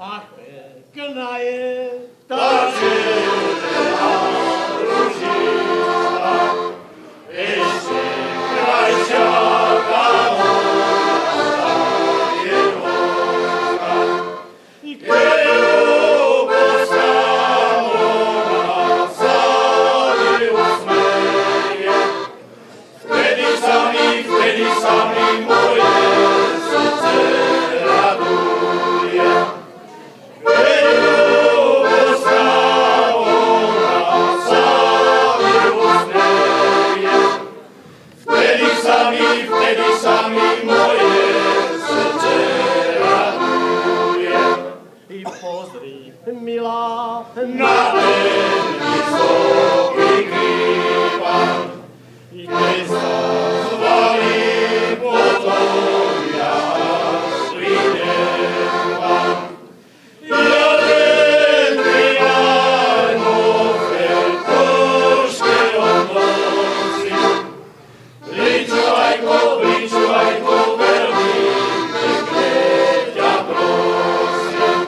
Ach, pekná je tá červená ružička, ešte krajšia kamo. Milá, na ten vysoký krípan, keď sa zvalí potom ja prídem vám. Ja ten krípan mofe troške odnosím, pričúvajko, veľmi pekne ťa prosím.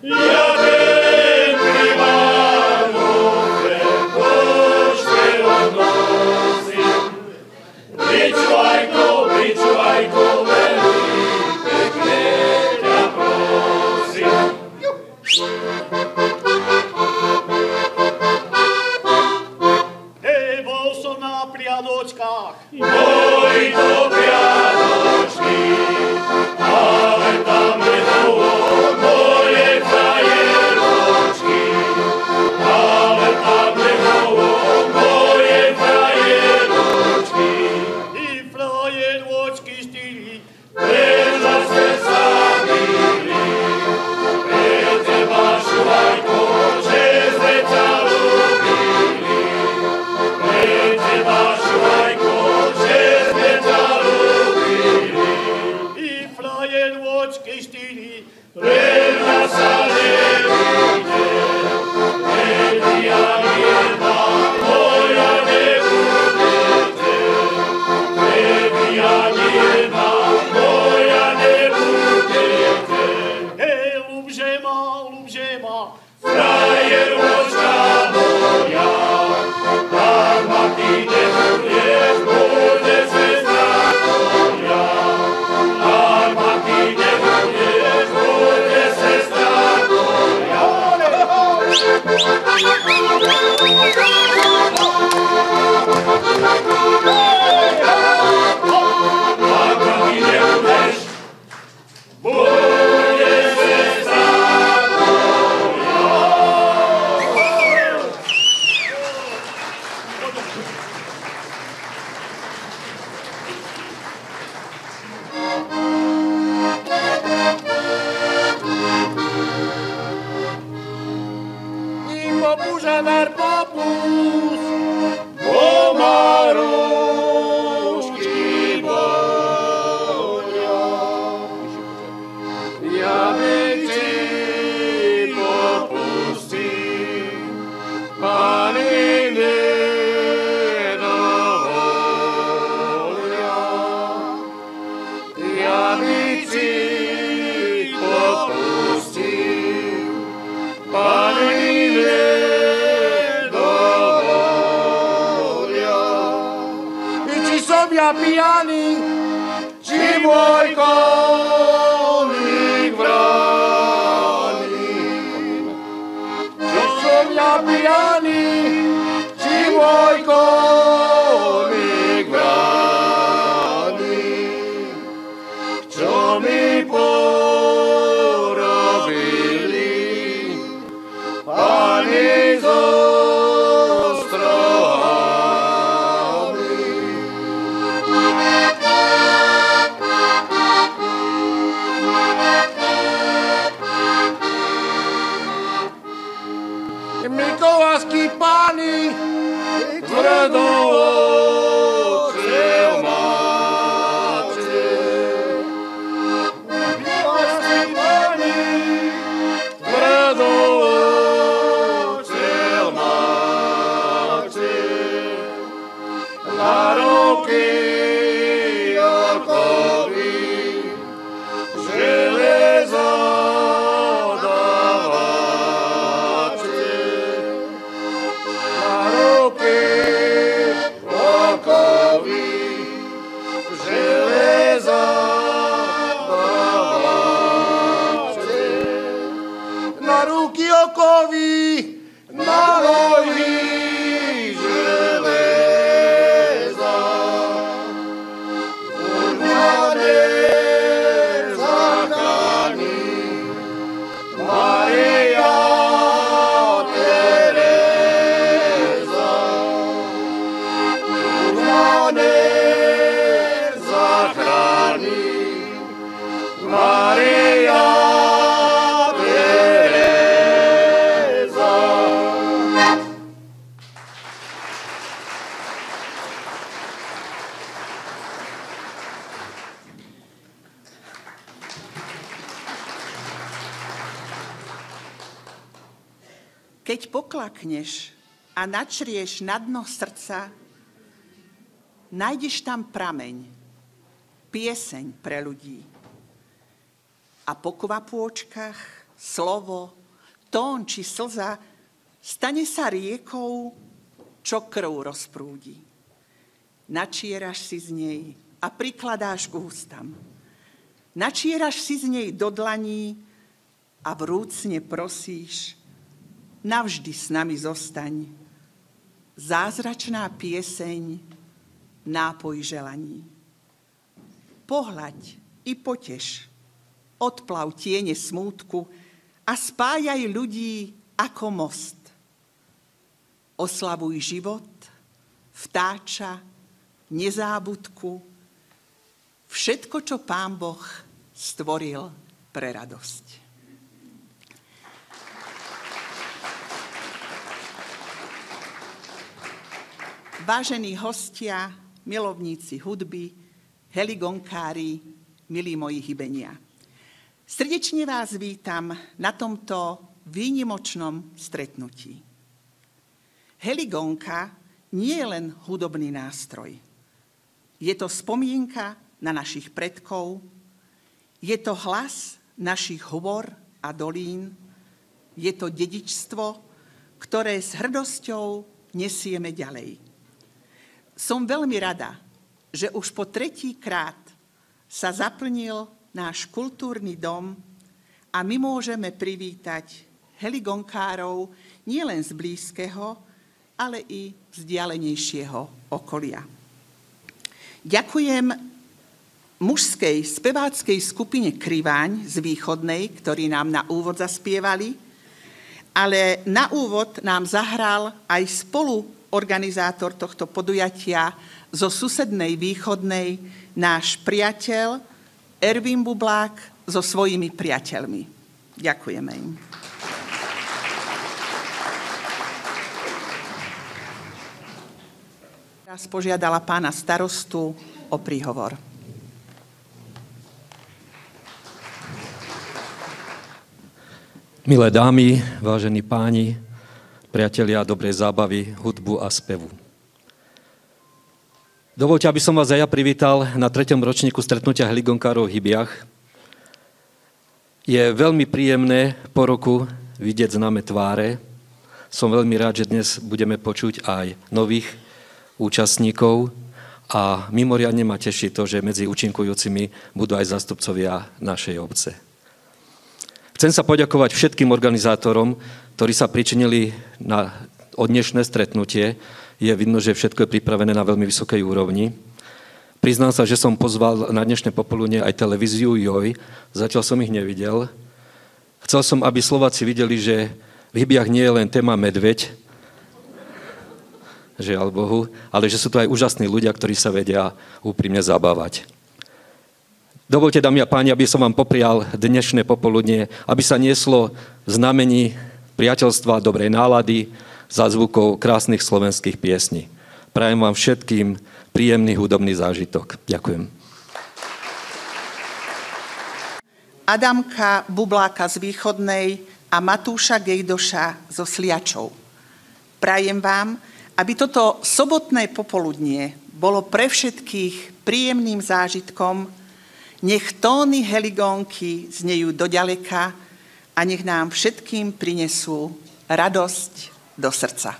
Ja ten krípan mofe troške odnosím, pričúvajko, veľmi pekne ťa prosím. Bol som na priadočkách. Boj do priadočky, ale tam nebolo moje frajeročky, ale tam nebolo moje frajeročky. I frajeročky štyri, prečo ste sa byli, pre teba šuvajko, že sme ťa ľúbili, pre teba šuvajko, že sme ťa ľúbili. I frajeročky štyri, Pre nás sa nevíde, veď ani jedna moja nebudete, veď ani jedna moja nebudete. ľúbže ma, Frajeročka moja, tak ma ty nebudeš, bude sestra tvoja, tak ma ty nebudeš, bude sestra tvoja. Tak ma ty nebudeš, bude sestra Požadar popus, Pomarošky vonia, ja veci popustím, Pani nedovolia. Ja veci popustím, Pani ja pijany, či môj koník vráni. čo som ja pijany, Či môj koník vráni. Čo mi porobili pani z Mikołajski pani, tvrdo očev máte. Mikołajski pani, Tvrdo očev máte. Na roky okovy železové. ruky okovy, na nohy železa. Už ma nezachráni Maria Teresa. Už ma nezachráni Maria Teresa. Keď poklakneš a načrieš na dno srdca, nájdeš tam prameň, pieseň pre ľudí. A po kvapôčkach slovo, tón či slza stane sa riekou, čo krv rozprúdi. Načieraš si z nej a prikladáš k ústam. Načieraš si z nej do dlaní a vrúcne prosíš, navždy s nami zostaň. Zázračná pieseň, nápoj želaní. Pohľaď i poteš, odplav tiene smútku a spájaj ľudí ako most. Oslavuj život, vtáča, nezábudku, všetko, čo Pán Boh stvoril pre radosť. Vážení hostia, milovníci hudby, heligonkári, milí moji hybenia. Srdečne vás vítam na tomto výnimočnom stretnutí. Heligonka nie je len hudobný nástroj. Je to spomienka na našich predkov, je to hlas našich hôr a dolín, je to dedičstvo, ktoré s hrdosťou nesieme ďalej. Som veľmi rada, že už po 3. krát sa zaplnil náš kultúrny dom a my môžeme privítať heligonkárov nielen z blízkeho, ale i vzdialenejšieho okolia. Ďakujem mužskej speváckej skupine Kriváň z Východnej, ktorí nám na úvod zaspievali, ale na úvod nám zahral aj spoluorganizátor tohto podujatia zo susednej Východnej, náš priateľ Ervin Bublák so svojimi priateľmi. Ďakujeme im. Teraz požiadala pána starostu o príhovor. Milé dámy, vážení páni, priatelia dobrej zábavy, hudbu a spevu. Dovoľte, aby som vás aj ja privítal na 3. ročníku stretnutia heligonkárov v Hybiach. Je veľmi príjemné po roku vidieť známe tváre. Som veľmi rád, že dnes budeme počuť aj nových účastníkov a mimoriadne ma teší to, že medzi účinkujúcimi budú aj zástupcovia našej obce. Chcem sa poďakovať všetkým organizátorom, ktorí sa pričinili o dnešné stretnutie. Je vidno, že všetko je pripravené na veľmi vysokej úrovni. Priznám sa, že som pozval na dnešné popoludne aj televíziu JOJ, zatiaľ som ich nevidel. Chcel som, aby Slováci videli, že v Hybiach nie je len téma medveď, žiaľ Bohu, ale že sú to aj úžasní ľudia, ktorí sa vedia úprimne zabávať. Dovoľte, dámy a páni, aby som vám poprial dnešné popoludnie, aby sa nieslo v znamení priateľstva, dobrej nálady, zázvukov krásnych slovenských piesní. Prajem vám všetkým príjemný hudobný zážitok. Ďakujem. Adamka Bubláka z Východnej a Matúša Gejdoša zo Sliačov. Prajem vám, aby toto sobotné popoludnie bolo pre všetkých príjemným zážitkom. Nech tóny heligónky znejú doďaleka a nech nám všetkým prinesú radosť do srdca.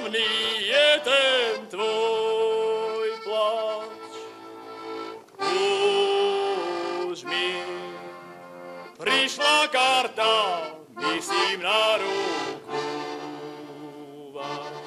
skromný je ten tvoj pláč. Už mi prišla karta, myslím na ruku vám.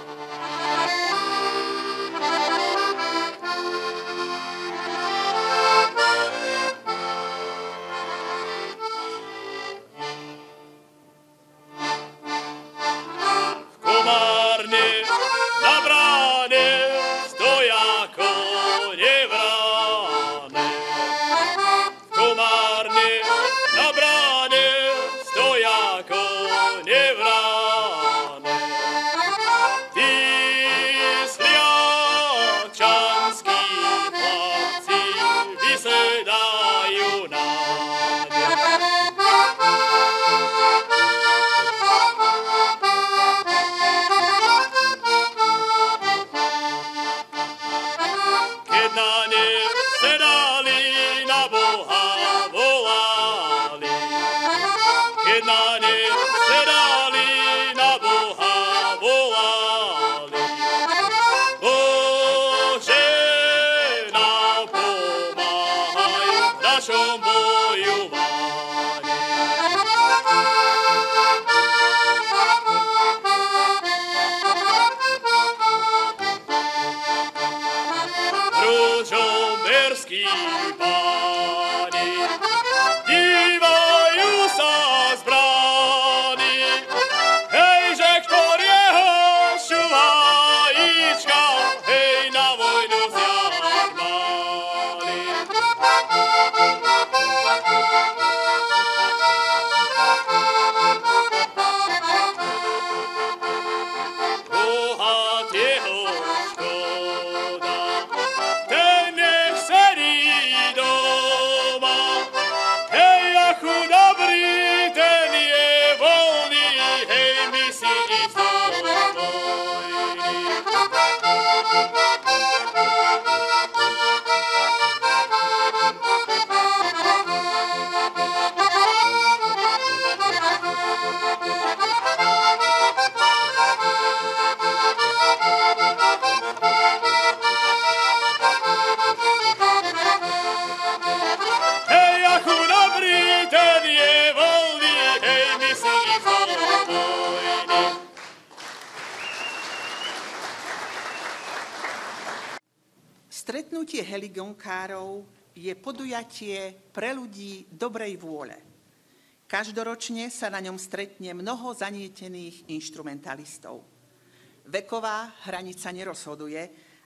Stretnutie heligonkárov je podujatie pre ľudí dobrej vôle. Každoročne sa na ňom stretne mnoho zanietených inštrumentalistov. Veková hranica nerozhoduje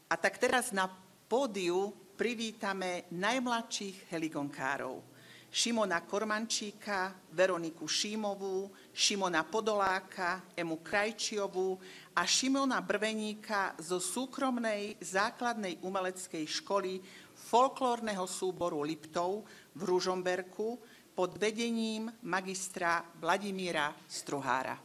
a tak teraz na pódiu privítame najmladších heligonkárov. Šimona Kormančíka, Veroniku Šímovú, Šimona Podoláka, Emu Krajčiovú a Šimona Brveníka zo súkromnej základnej umeleckej školy folklórneho súboru Liptov v Ružomberku pod vedením magistra Vladimíra Struhára.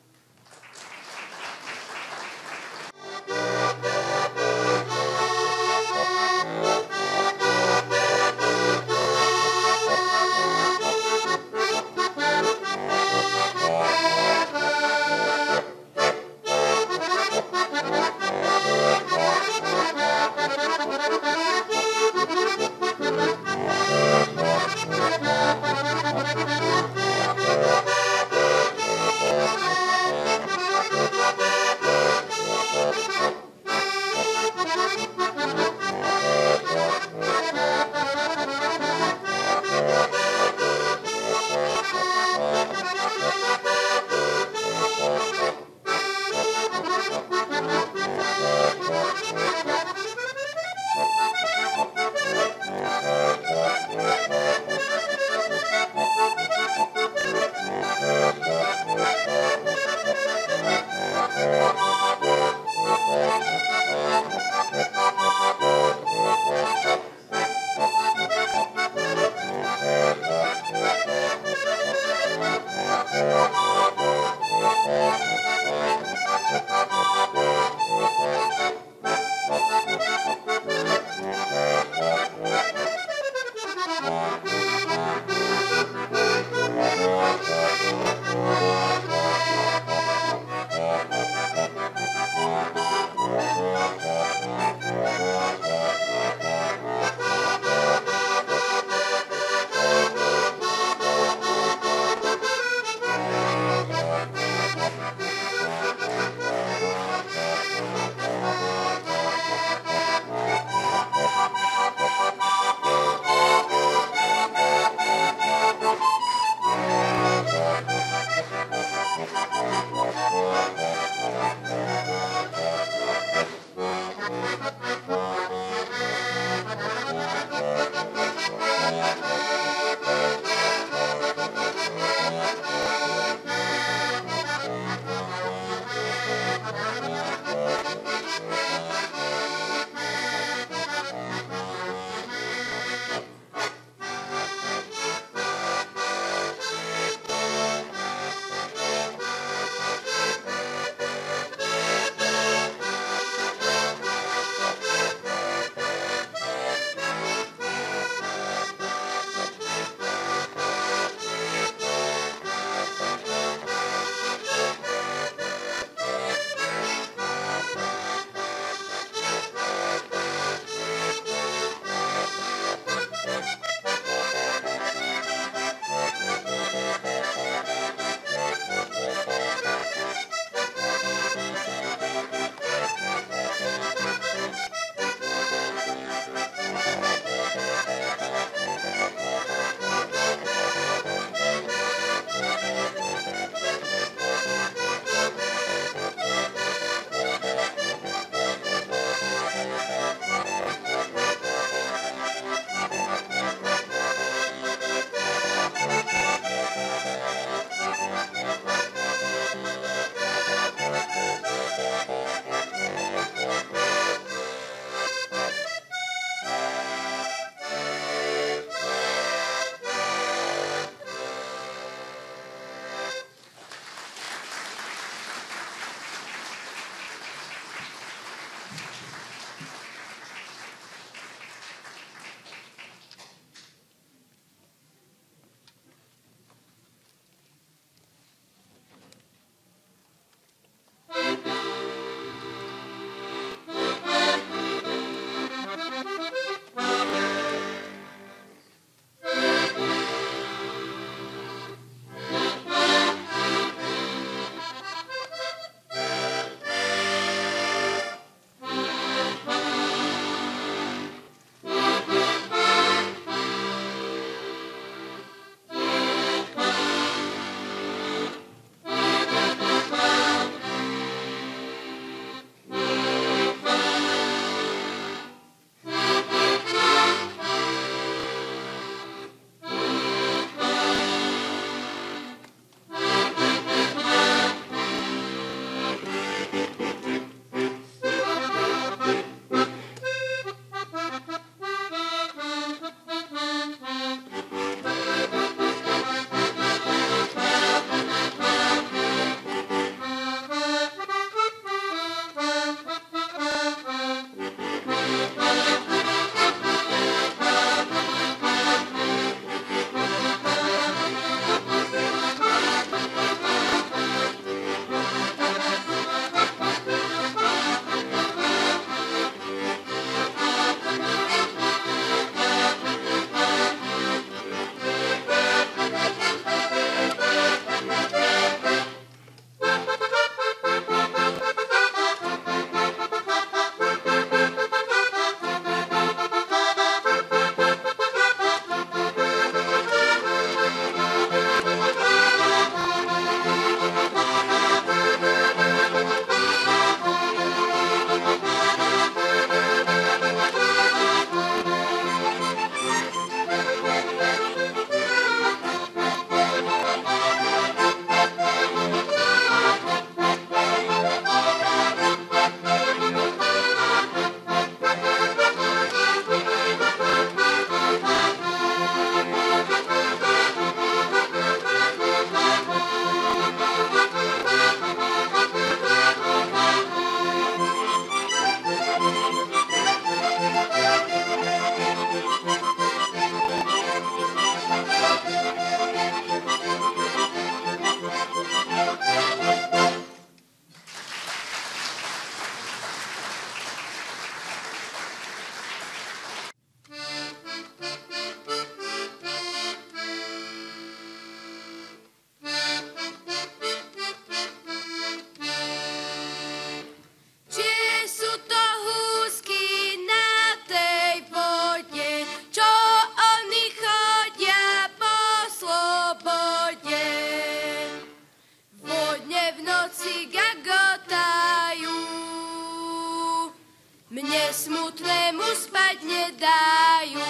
Mne smutnému spať nedajú,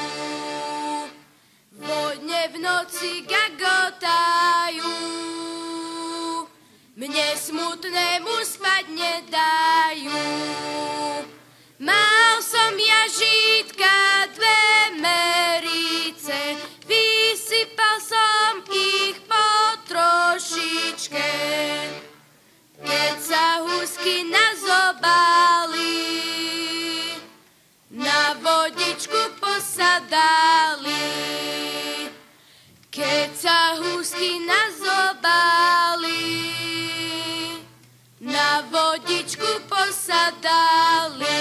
vo dne v noci gagotajú. Mne smutnému spať nedajú, mal som ja žítka 2 merice, vysypal som ich po trošičke. Keď sa husky nazobali, na vodičku posadali. Keď sa husky nazobali, na vodičku posadali.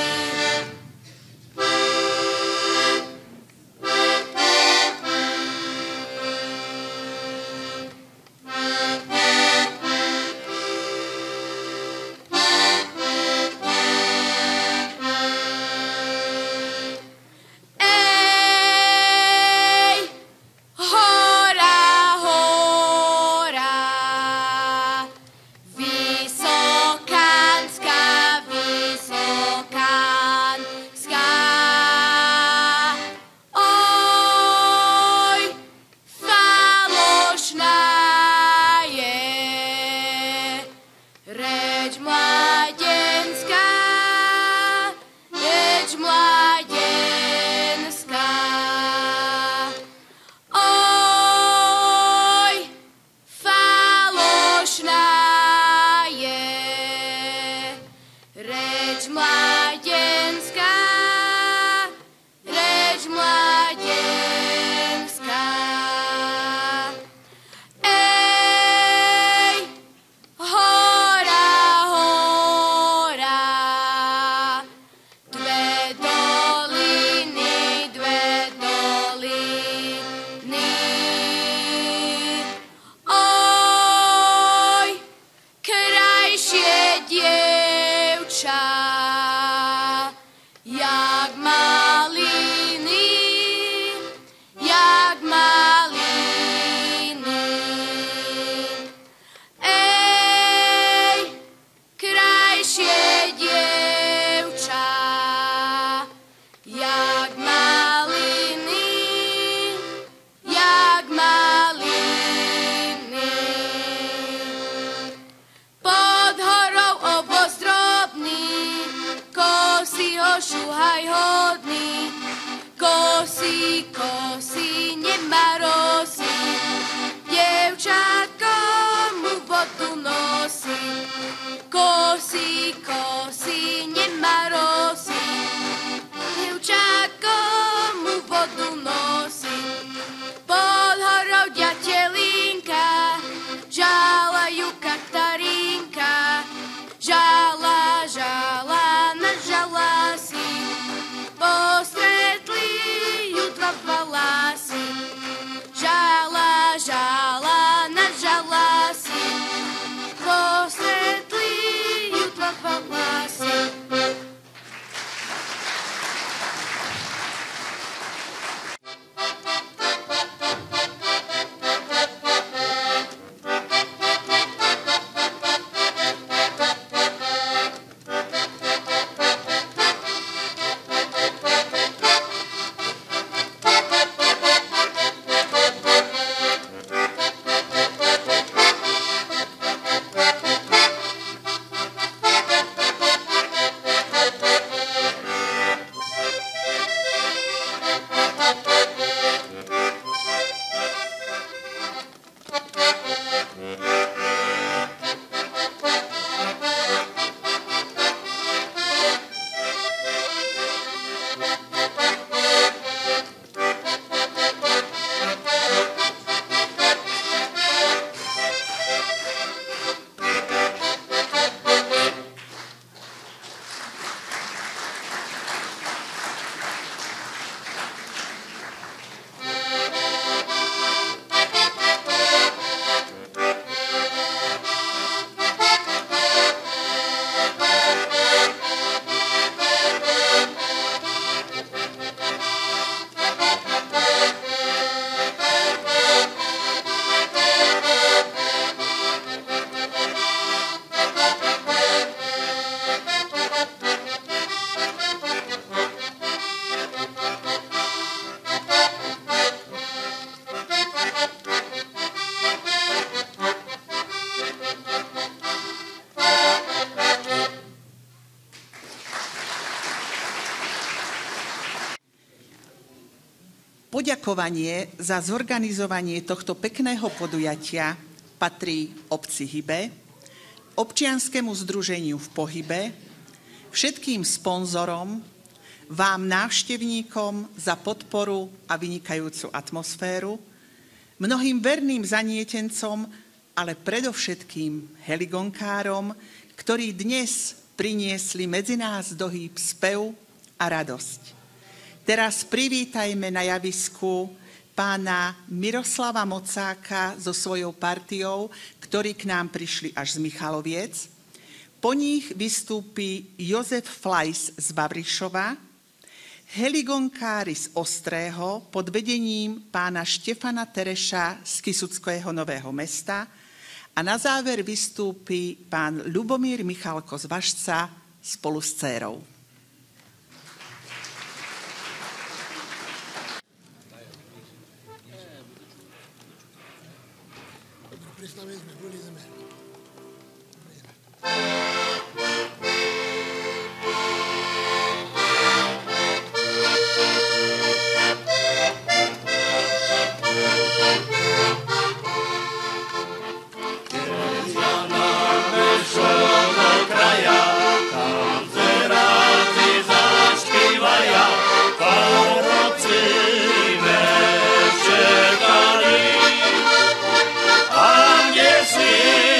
Šuhaj hodný, kosí, kosí, nemá rosy, dievčatko mu vodu nosí. Kosí, kosí, nemá rosy, dievčatko mu vodu nosí. Pod horou ďatelinka, žala ju Katarínka, žala, žala, nažala si. Postretli ju 2 vlasy, žala, žala, nažala si. Postretli ju 2 vlasy. Poďakovanie za zorganizovanie tohto pekného podujatia patrí obci Hybe, občianskemu združeniu v Pohybe, všetkým sponzorom, vám návštevníkom za podporu a vynikajúcu atmosféru, mnohým verným zanietencom, ale predovšetkým heligonkárom, ktorí dnes priniesli medzi nás do hýb spev a radosť. Teraz privítajme na javisku pána Miroslava Mocáka so svojou partiou, ktorí k nám prišli až z Michaloviec. Po nich vystúpi Jozef Flajs z Vavrišova, heligonkári z Ostrého pod vedením pána Štefana Tereša z Kysuckého Nového Mesta a na záver vystúpi pán Ľubomír Michalko z Važca spolu s dcérou. Sweet.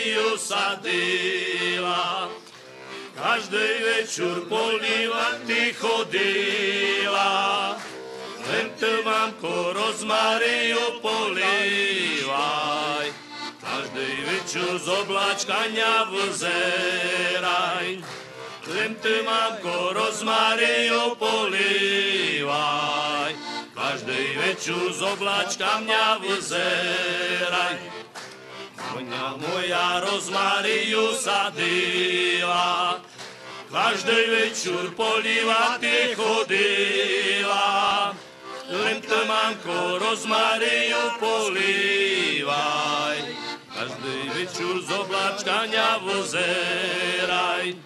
Máriu sadila, každý večer políva ty chodila. Len tu, mamko, rozmáriu polívaj, každý večer z obláčkania vzeraj. Len tu, mamko, rozmáriu polívaj, každý večer z obláčka mňa vzeraj. Moja rozmáriu sadila, každý večer políva ty chodila. Len to, mamko, rozmáriu polívaj, každý večer z obláčkania vzeraj.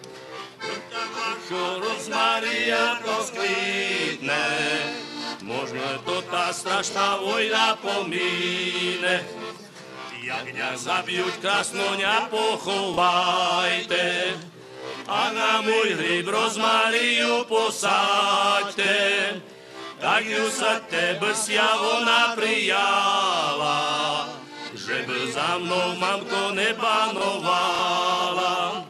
Rozmária rozkvitne, možno to tá strašná vojna pomíne. Jak ňa zabijúť, krásno ňa pochovajte a na môj hríb rozmáriu posaďte. Tak ju sa tebe ona prijala, že by za mnou, mamko, nepanovala.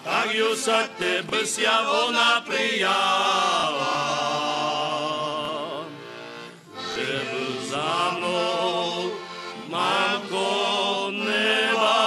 Tak ju sa tebe ona prijala, že by za mnou, mamko, nepanovala.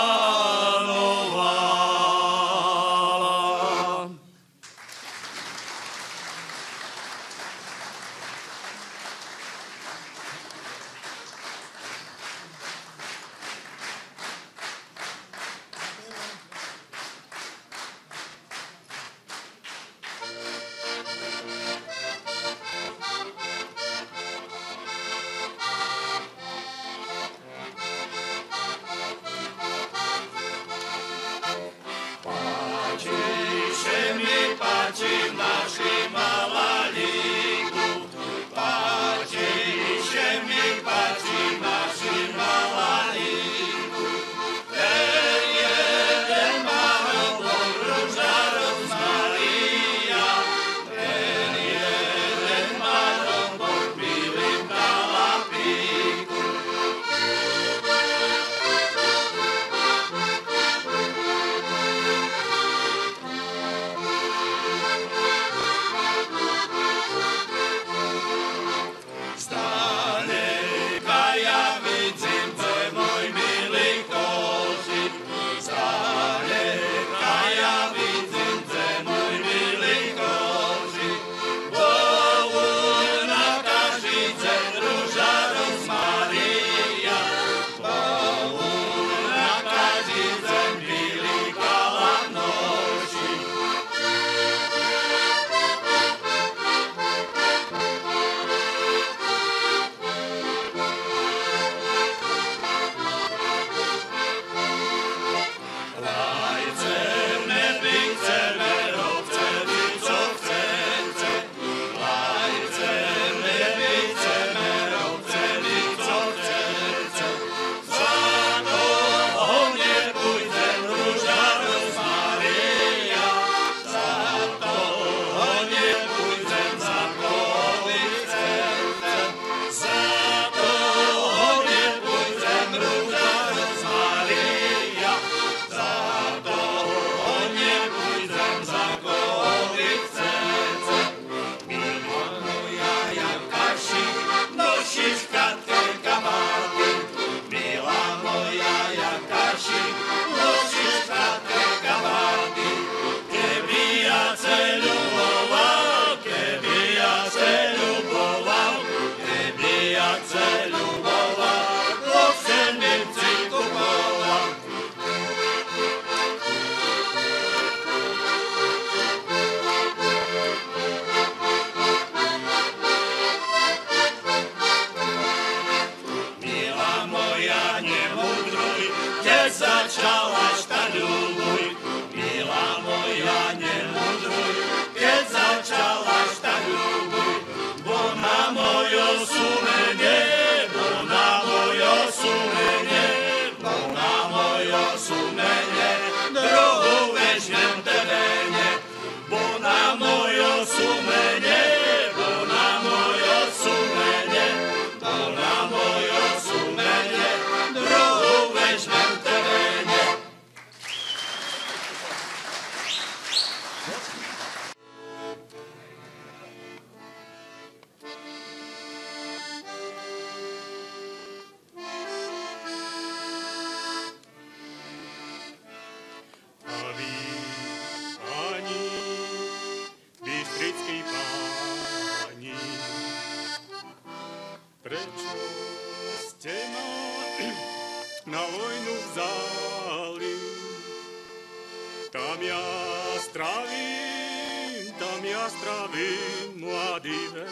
tam ja stravím mladý vek.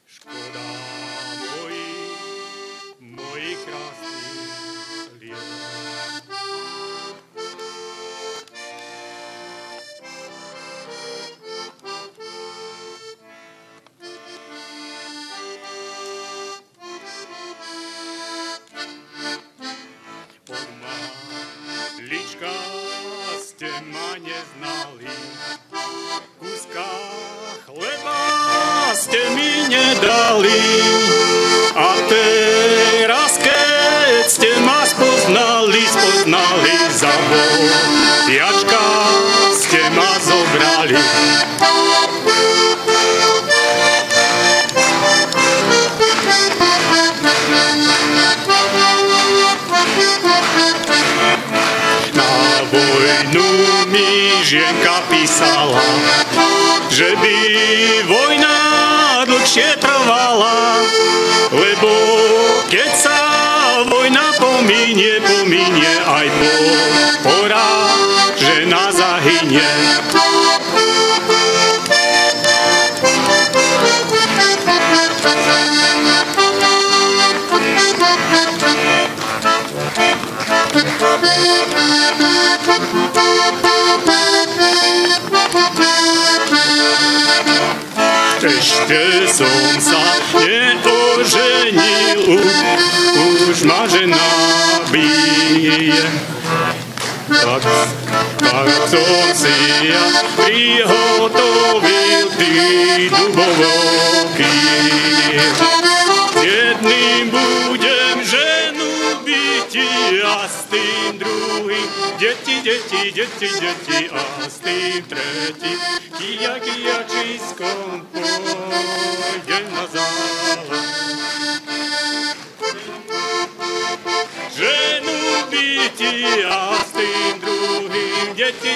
Škoda mojich krásnych liet. Lička ste ma neznali, kuska chleba ste mi nedali. A teraz, keď ste ma spoznali za vojačka ste ma zobrali. Vojnu mi žienka písala, že by vojna dlhšie trvala, lebo keď sa vojna pominie aj pora, žena zahynie. Ešte som sa neoženil, už ma žena bije. Tak som si ja prihotovil ty dubovky. S jedným budem ženu byti a s tým druhým deti a s tým tretím kijačiskom pôjdem na zále. Ženu byti a s tým druhým deti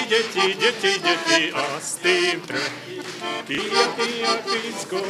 a s tým tretím kijačiskom.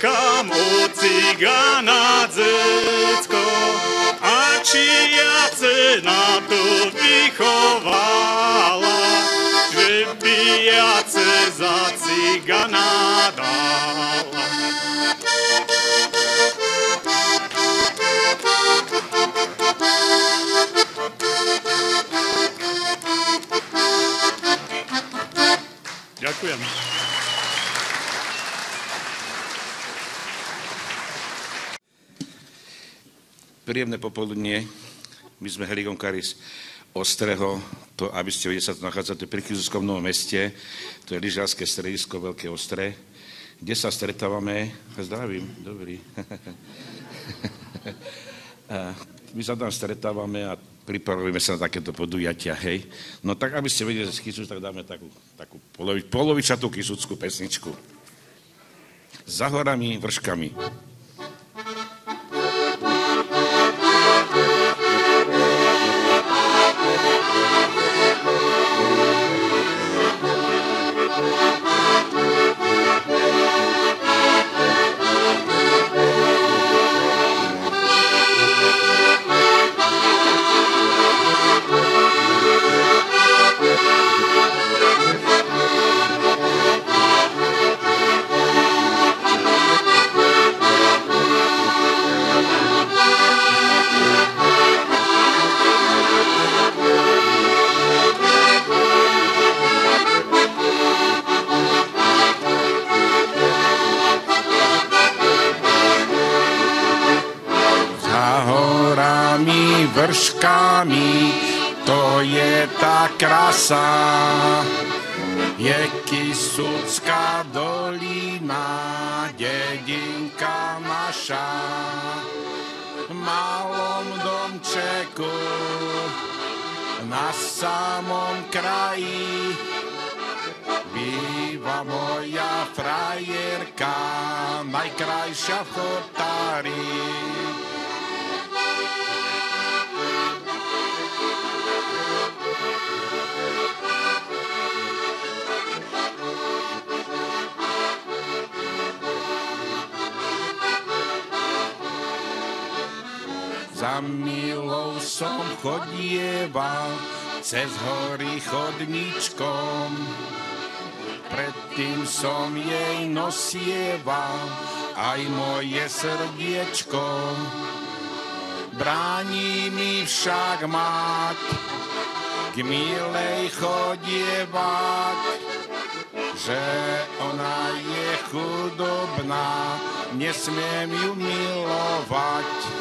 kam od cigána dzecko, a čia cena to vychovala, že by jace za cigána dala. Ďakujem. Príjemné popoludnie. My sme helikonkári z Ostreho, to, aby ste vedeli, sa to nachádza pri Kysuckom Novom Meste, to je lyžiarske stredisko Veľké Ostré, kde sa stretávame, zdravím, dobrý, my sa tam stretávame a pripravujeme sa na takéto podujatia, hej. No tak, aby ste vedeli, že z Kysuc, tak dáme takú polovičatú kysuckú pesničku. Za horami, vrškami. Vrškami, to je tá krasa, je Kysucká dolina, dedinka naša. V malom domčeku, na samom kraji, býva moja frajerka, najkrajšia v Chotári. Za milou som chodieval cez hory chodničkom, predtým som jej nosieval aj moje srdiečko. Bráni mi však mať k milej chodievať, že ona je chudobná, nesmiem ju milovať.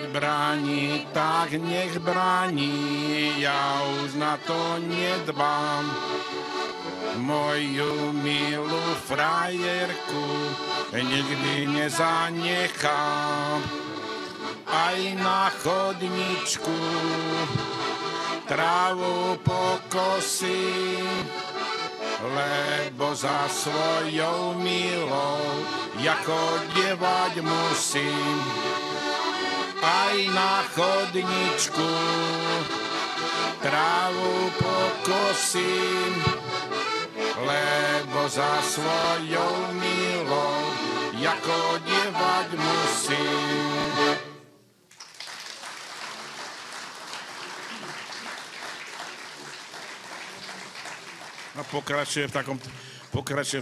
Bráni, tak nech bráni, ja už na to nedbám. Moju milú frajerku nikdy nezanechám. Aj na chodničku trávu pokosím, lebo za svojou milou ja chodievať musím. Aj na chodničku trávu pokosím, lebo za svojou milou ja chodievať musím. A pokračuje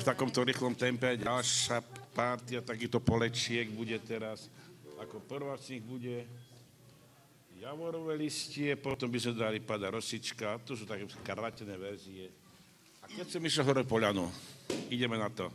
v takomto rýchlom tempe. Ďalšia partia takýchto polečiek bude teraz. Ako prvá z nich bude Javorové listie, potom by sa dali Pada rosička, to sú také skarlatené verzie. A keď som išiel hore Poľanu, ideme na to.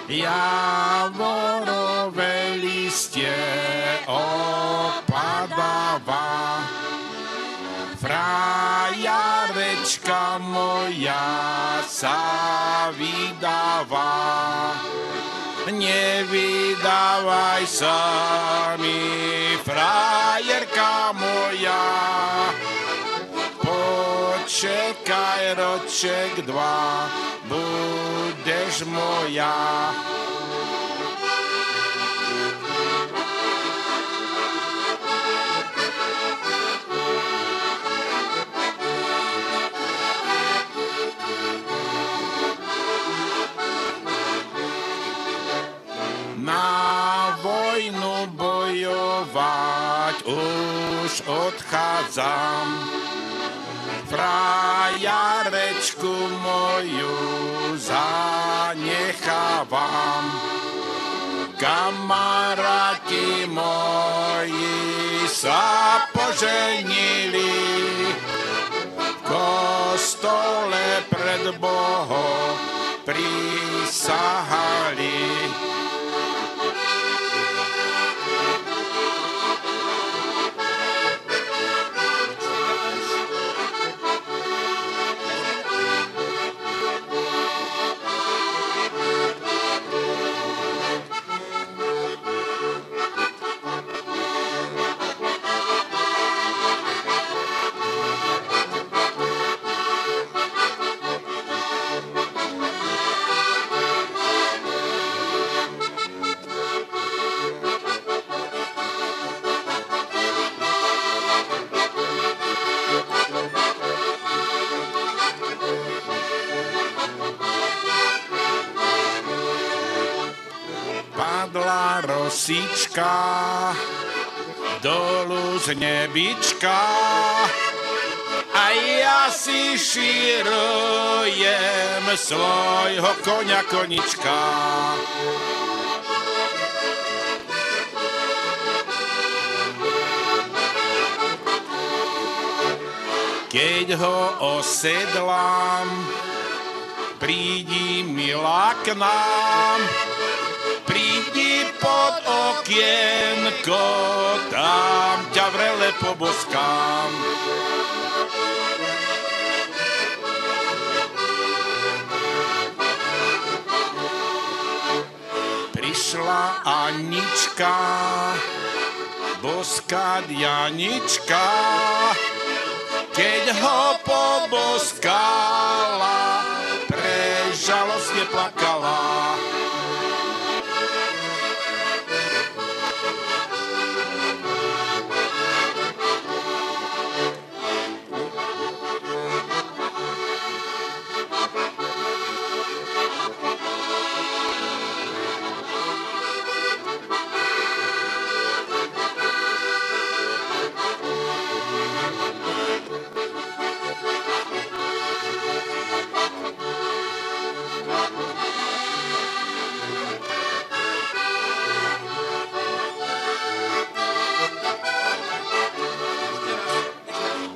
javorové listie opadáva. Frajarečka moja sa vydáva. Nevydávaj sa mi, frajerka moja. Počekaj roček dva, budeš moja. Na vojnu bojovať už odchádzam. Frajarečku moju zanechávam. Kamaráti moji sa poženili, v kostole pred Bohom prisahali. Padla rosička dolu z nebička a ja si širujem svojho koňa konička. Keď ho osedlám, prídi milá k nám, prídi pod okienko, tam ťa vrele poboskám. Prišla Anička, boskať Janička, keď ho poboskala, prežalostne plakala.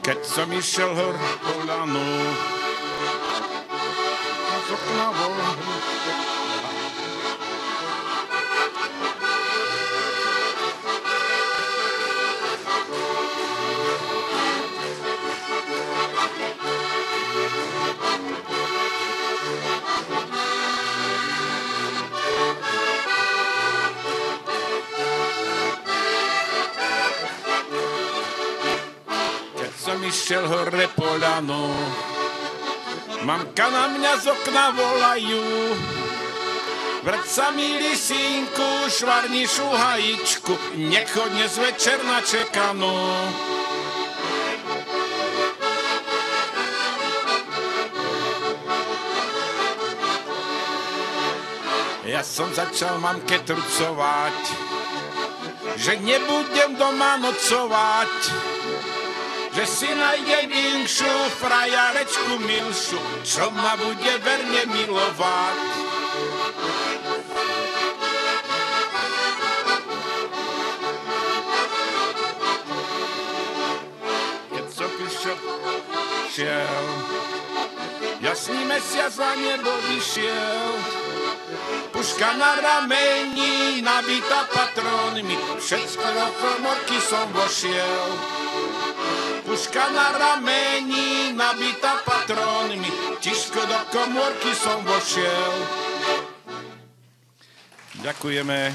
Keď som išiel hor po ľanu, z okna volal. Som išiel hore po ľanu, mamka na mňa z okna volajú. Vrať sa, milý synku, švarni šuhajičku, nech ho dnes večer na čekanú. Ja som začal mamke trucovať, že nebudem doma nocovať, že si nájdem inšu frajarečku milšiu, čo ma bude verne milovať. Keď som šiel, jasný mesiac za nebo vyšiel, puška puška na rameni, nabitá patrónmi, všetko do komórky som vošiel. Puška na rameni, nabitá patrónmi, tiško do komórky som vošiel. Ďakujeme.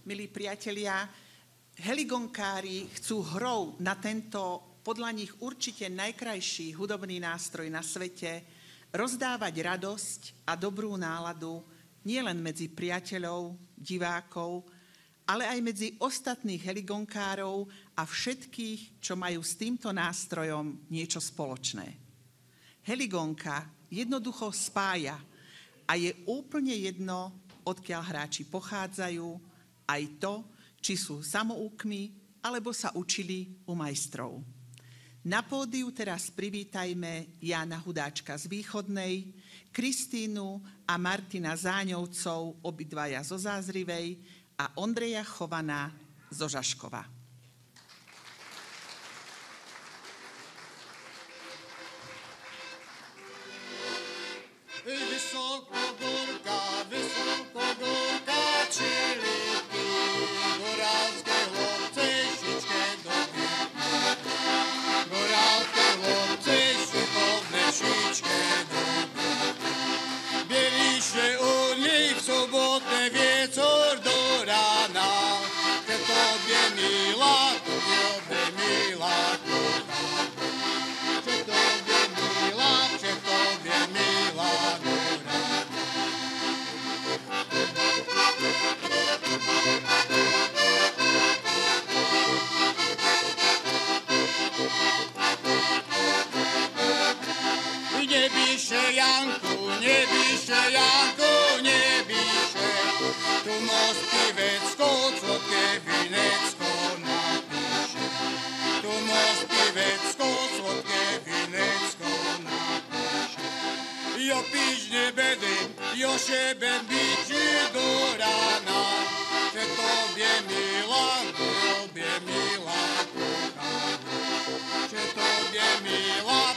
milí priatelia, heligonkári chcú hrou na tento, podľa nich určite najkrajší hudobný nástroj na svete, rozdávať radosť a dobrú náladu nielen medzi priateľov, divákov, ale aj medzi ostatných heligonkárov a všetkých, čo majú s týmto nástrojom niečo spoločné. Heligonka jednoducho spája a je úplne jedno, odkiaľ hráči pochádzajú, aj to, či sú samoukmi, alebo sa učili u majstrov. Na pódiu teraz privítajme Jána Hudáčka z Východnej, Kristínu a Martina Záňovcov, obidvaja zo Zázrivej, a Ondreja Chovana zo Žaškova. Vysoko górka, čiliky, gorálske chlopce, šičke doby. Gorálske chlopce, šikovné šičke doby. Běliše u nich v sobotné věcor do rána, že tobě milá, že tobě milá gora. Nebíše, Janku, tu most pivecko, sladké vinecko napíše. Tu most pivecko, sladké vinecko napíše. Jo píš nebedy, jo šeben bíči do rána, že tobě milá, kochá. Že tobě milá,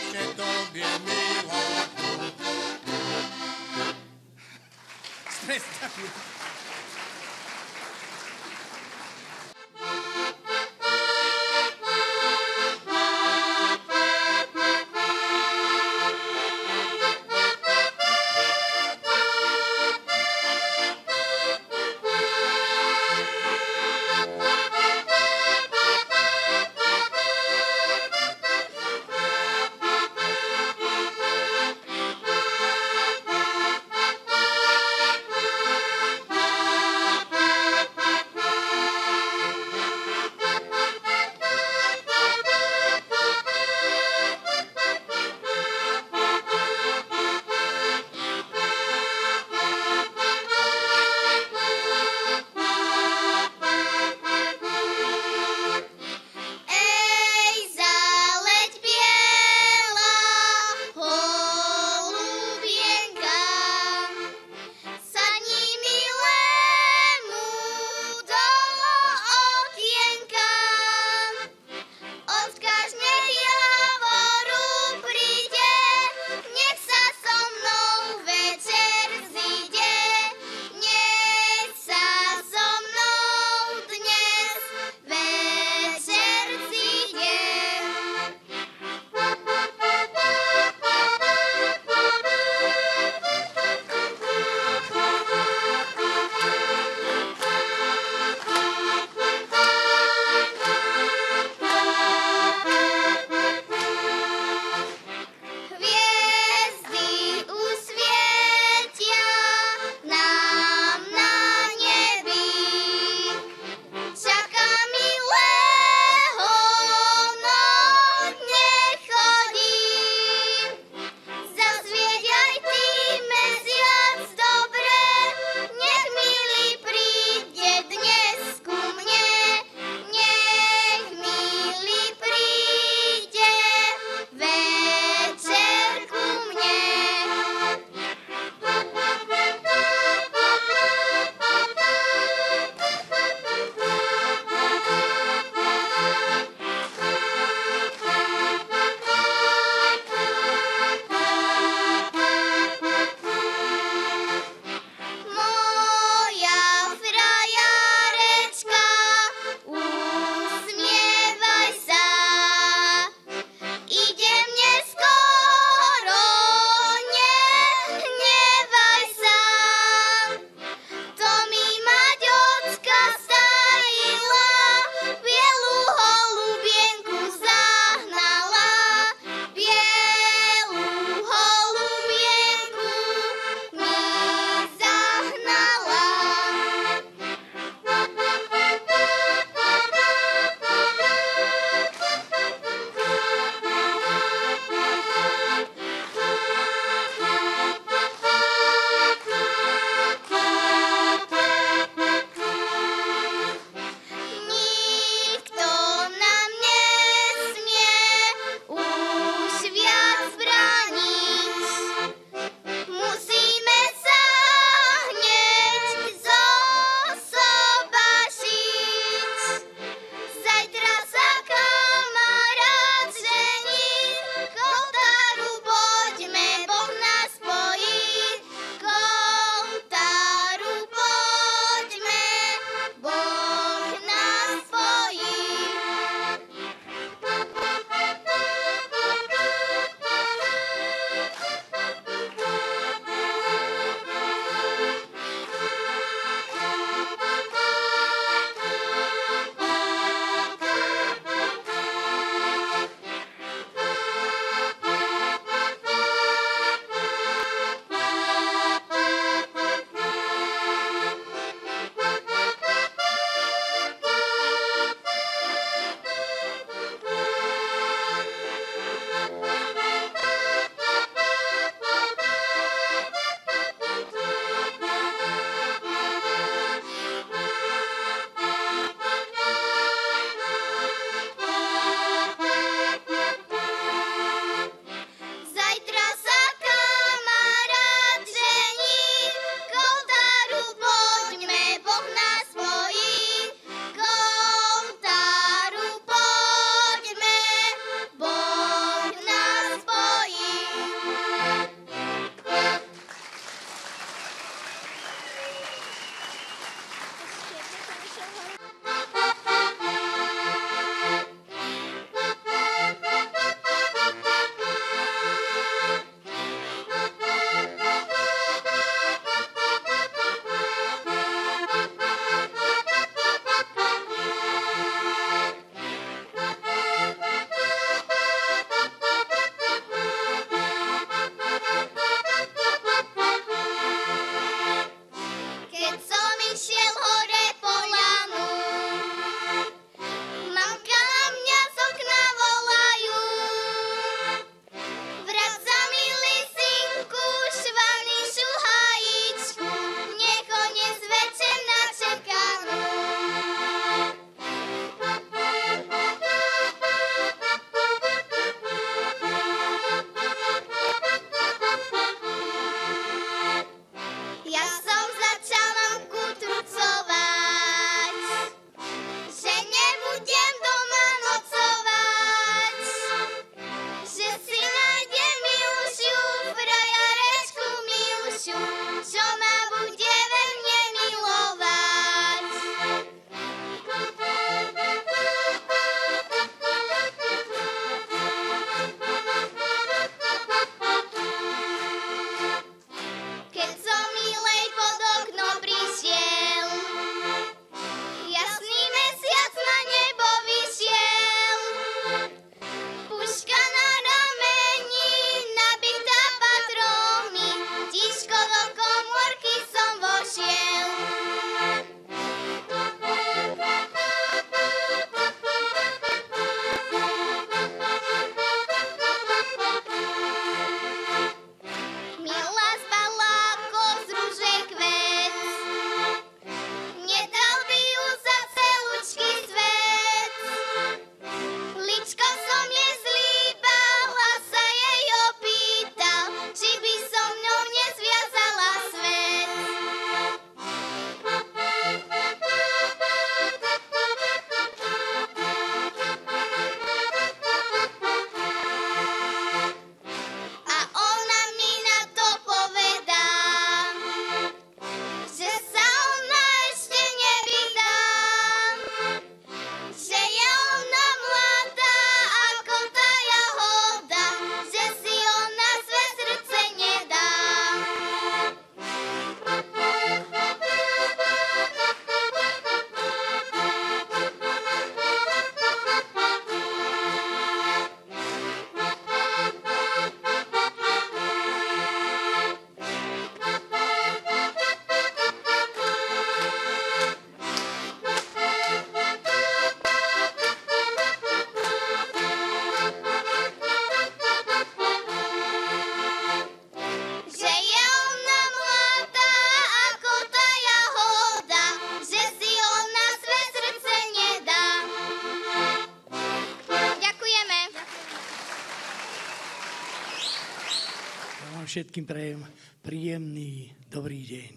všetkým prajem príjemný, dobrý deň.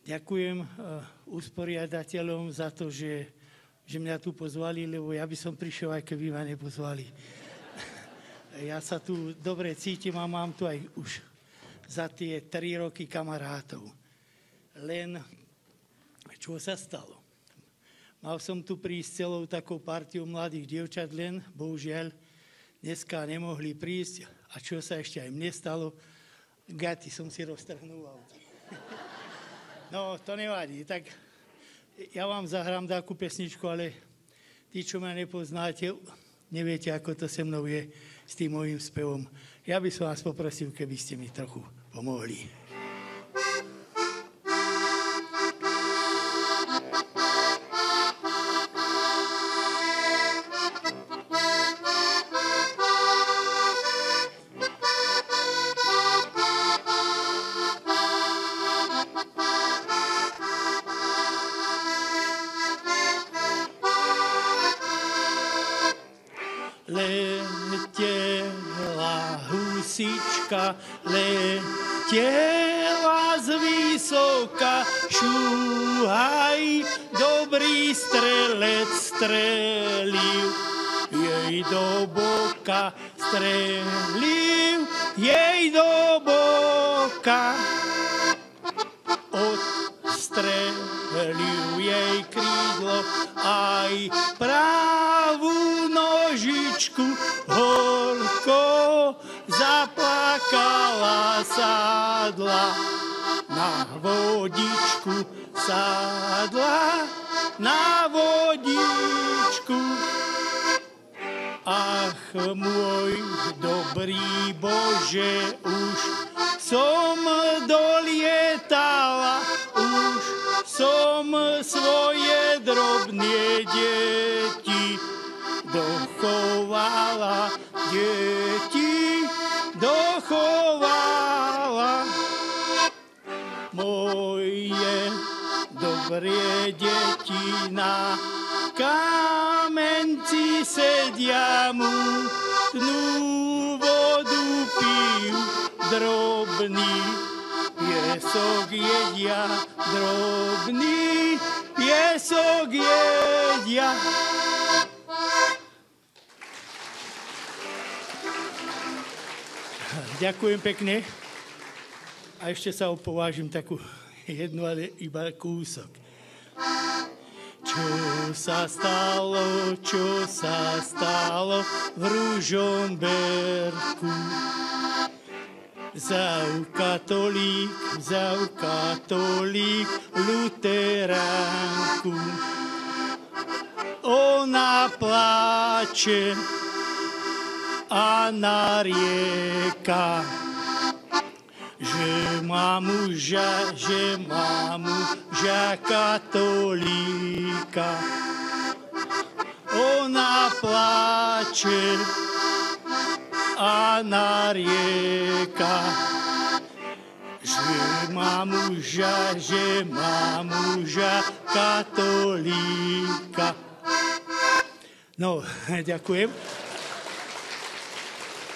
Ďakujem usporiadateľom za to, že mňa tu pozvali, lebo ja by som prišiel, aj keby ma nepozvali. Ja sa tu dobre cítim a mám tu aj už za tie 3 roky kamarátov. Len, čo sa stalo? Mal som tu prísť celou takou partiou mladých dievčat, len, bohužiaľ, dneska nemohli prísť. A čo sa ešte aj mne stalo? Gaty som si roztrhnul v aute. No, to nevadí. Tak ja vám zahrám takú pesničku, ale tí, čo ma nepoznáte, neviete, ako to se mnou je s tým mojím spevom. Ja by som vás poprosil, keby ste mi trochu pomohli. Letela husička, letela z vysoka, šúhaj, dobrý strelec strelil jej do boka, strelil jej do boka. Odstrelil jej krídlo, aj pravú nožičku, horko zaplakala, sadla na vodičku, sadla na vodičku. Ach, môj dobrý Bože, už som dolietala, už som svoje drobné deti dochovala, deti dochovala. Moje dobré deti na kamenci sedia, mutnú vodu pijú, drobný piesok jedia, drobný piesok jedia. Ďakujem pekne. A ešte sa opovážim takú jednu, ale iba kúsok. Čo sa stalo v Ružomberku? Vzal katolík luteránku. Ona pláče a narieka, že má muža katolíka. Ona pláče a narieka, že má muža katolíka. No, ďakujem.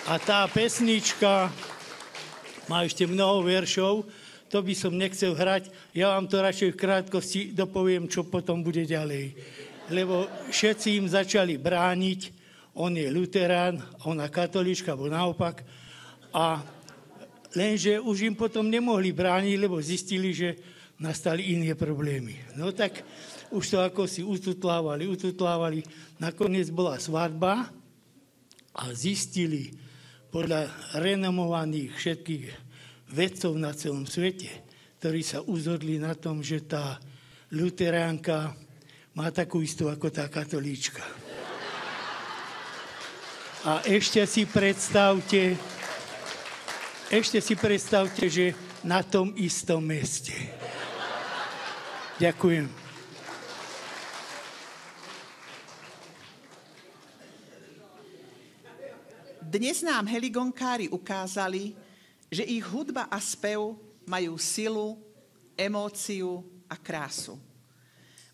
A tá pesnička má ešte mnoho veršov, to by som nechcel hrať, ja vám to radšej v krátkosti dopoviem, čo potom bude ďalej. Lebo všetci im začali brániť, on je luterán, ona katolíčka, alebo naopak. A lenže už im potom nemohli brániť, lebo zistili, že nastali iné problémy. No tak už to ako si ututlávali. Nakoniec bola svadba a zistili podľa renomovaných všetkých vedcov na celom svete, ktorí sa uzhodli na tom, že tá luteránka má takú istú ako tá katolíčka. A ešte si predstavte, že na tom istom meste. Ďakujem. Dnes nám heligonkári ukázali, že ich hudba a spev majú silu, emóciu a krásu.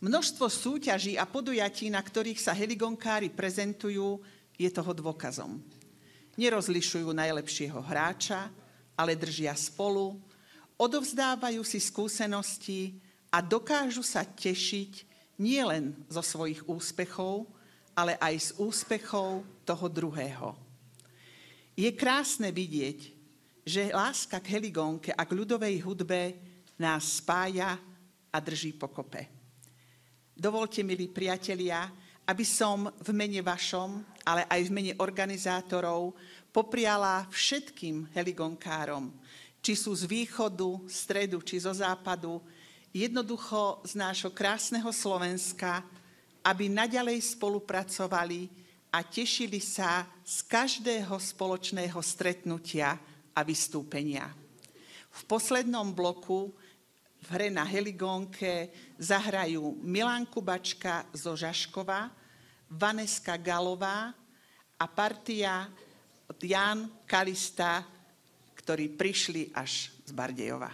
Množstvo súťaží a podujatí, na ktorých sa heligonkári prezentujú, je toho dôkazom. Nerozlišujú najlepšieho hráča ale držia spolu, odovzdávajú si skúsenosti a dokážu sa tešiť nielen zo svojich úspechov, ale aj z úspechov toho druhého. Je krásne vidieť, že láska k Heligónke a k ľudovej hudbe nás spája a drží pokope. Dovolte, milí priatelia, aby som v mene vašom, ale aj v mene organizátorov popriala všetkým heligónkárom, či sú z východu, stredu, či zo západu, jednoducho z nášho krásneho Slovenska, aby naďalej spolupracovali a tešili sa z každého spoločného stretnutia a vystúpenia. V poslednom bloku v hre na Heligónke zahrajú Milan Kubačka zo Žaškova, Vaneska Galová a partia od Jan Kalista, ktorí prišli až z Bardejova.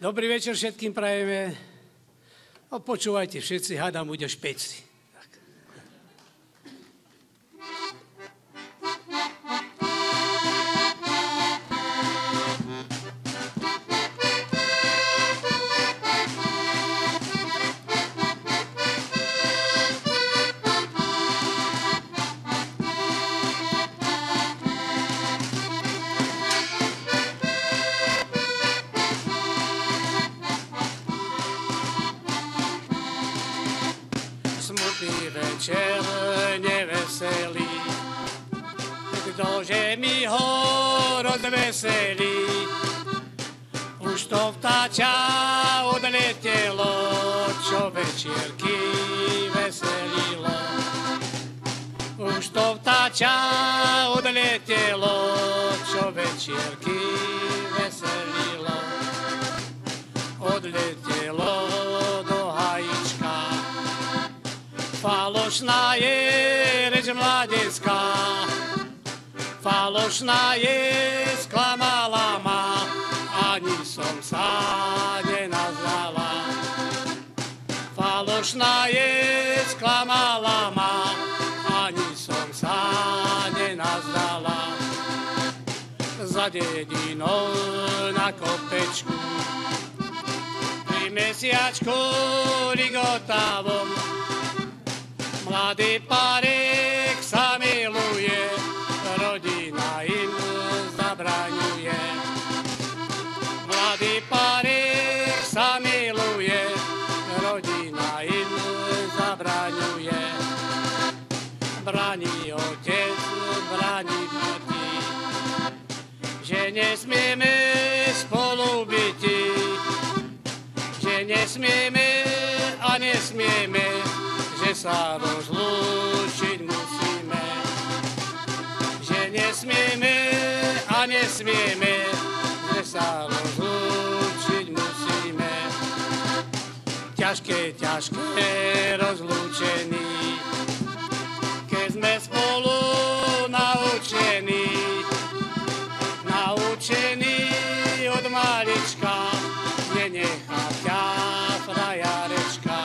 Dobrý večer všetkým prajeme. Počúvajte všetci, hádam, bude špeci. Večer neveselý, ktože mi ho rozveselí. Už to vtáča odletelo, čo večierky veselilo. Už to vtáča odletelo, čo večierky veselilo. Odletelo do hajíčka, falošná je reč mladecká, falošná je, sklamala ma, ani som sa nenazdala. Falošná je, sklamala ma, ani som sa nenazdala. Za dedinou na kopečku, pri mesiačku ligotavom, mladý párek sa miluje, rodina im zabraňuje. Mladý párek sa miluje, rodina im zabraňuje. Braní otec, braní mati, že nesmieme spolu byti, že nesmieme a nesmieme, že sa rozlúčiť musíme, že nesmieme a nesmieme, že sa rozlúčiť musíme. Ťažké, ťažké rozlúčení, keď sme spolu naučení, naučení od malička, nenechá ťa frajarečka.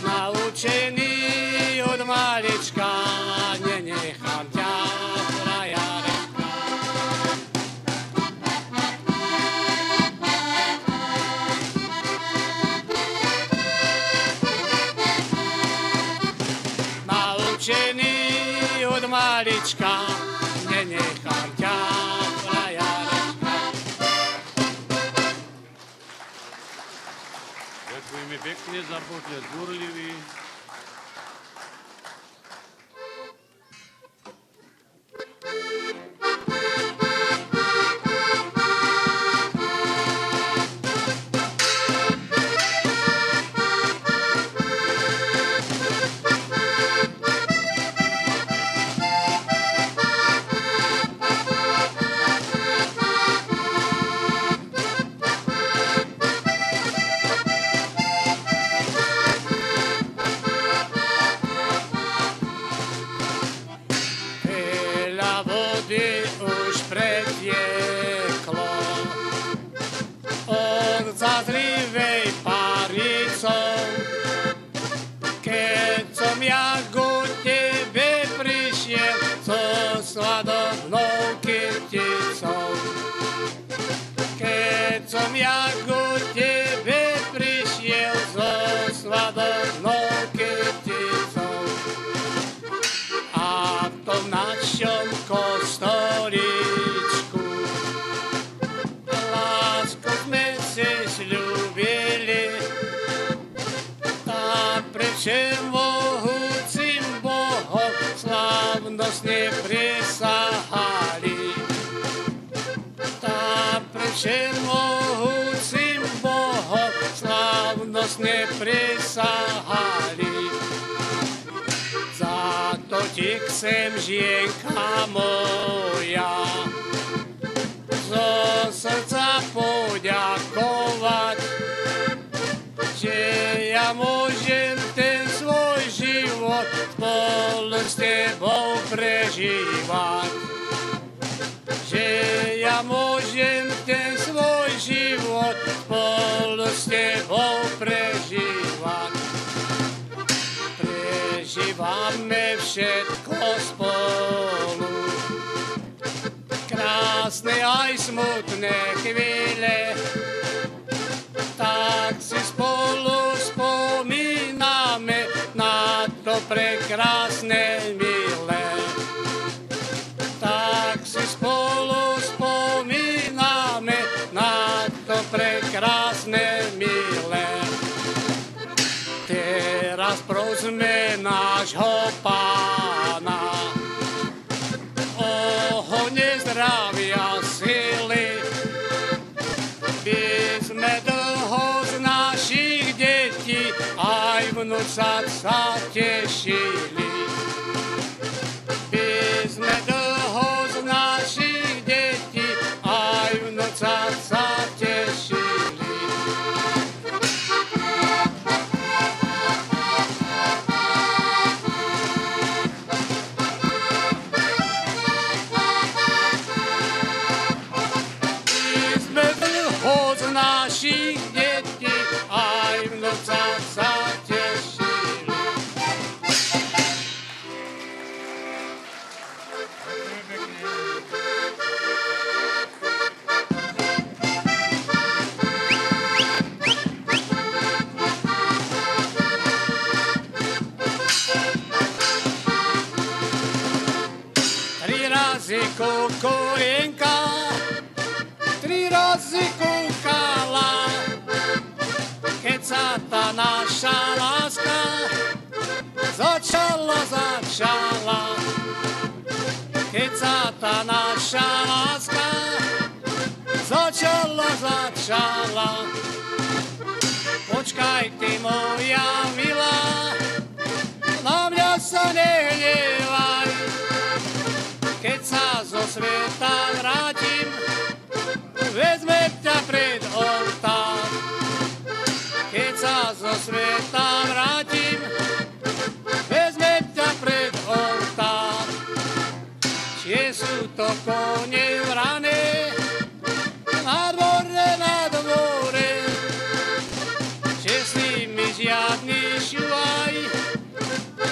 Naučený od malička, nenechám ťa frajarečka. Naučený od malička, nenechám ťa frajarečka. Ďakujeme pekne za počet zúrlivý. všemohúcim Bohom slávnostne prisahali. Za to ti chcem, žienka moja, zo srdca poďakovať, že ja môžem ten svoj život spolu s tebou prežívať. Že ja môžem ten svoj život spolu s tebou prežívať. Prežívame všetko spolu, krásne aj smutné chvíle, tak si spolu spomíname na to prekrásne milé. Tak si spolu spomíname na to prekrásne milé. Teraz prosme nášho Pána o ohne zdravia sily, by sme dlho z našich detí aj vnúcať sa tešili. By sme dlho z našich detí aj vnúcať sa tešili. Našich detí aj v nocách sa tešili. Tri razy kukurienka, tri razy kúkala, keď sa tá naša láska začala. Keď sa tá naša láska začala. Počkaj ty moja milá, na mňa sa nehnevaj, keď sa zo sveta vrátim, vezmem ťa pred oltár. Keď sa zo sveta vrátim, vezmem ťa pred oltár. Či sú to kone vrané, na dvore, že s nimi žiadny šuvaj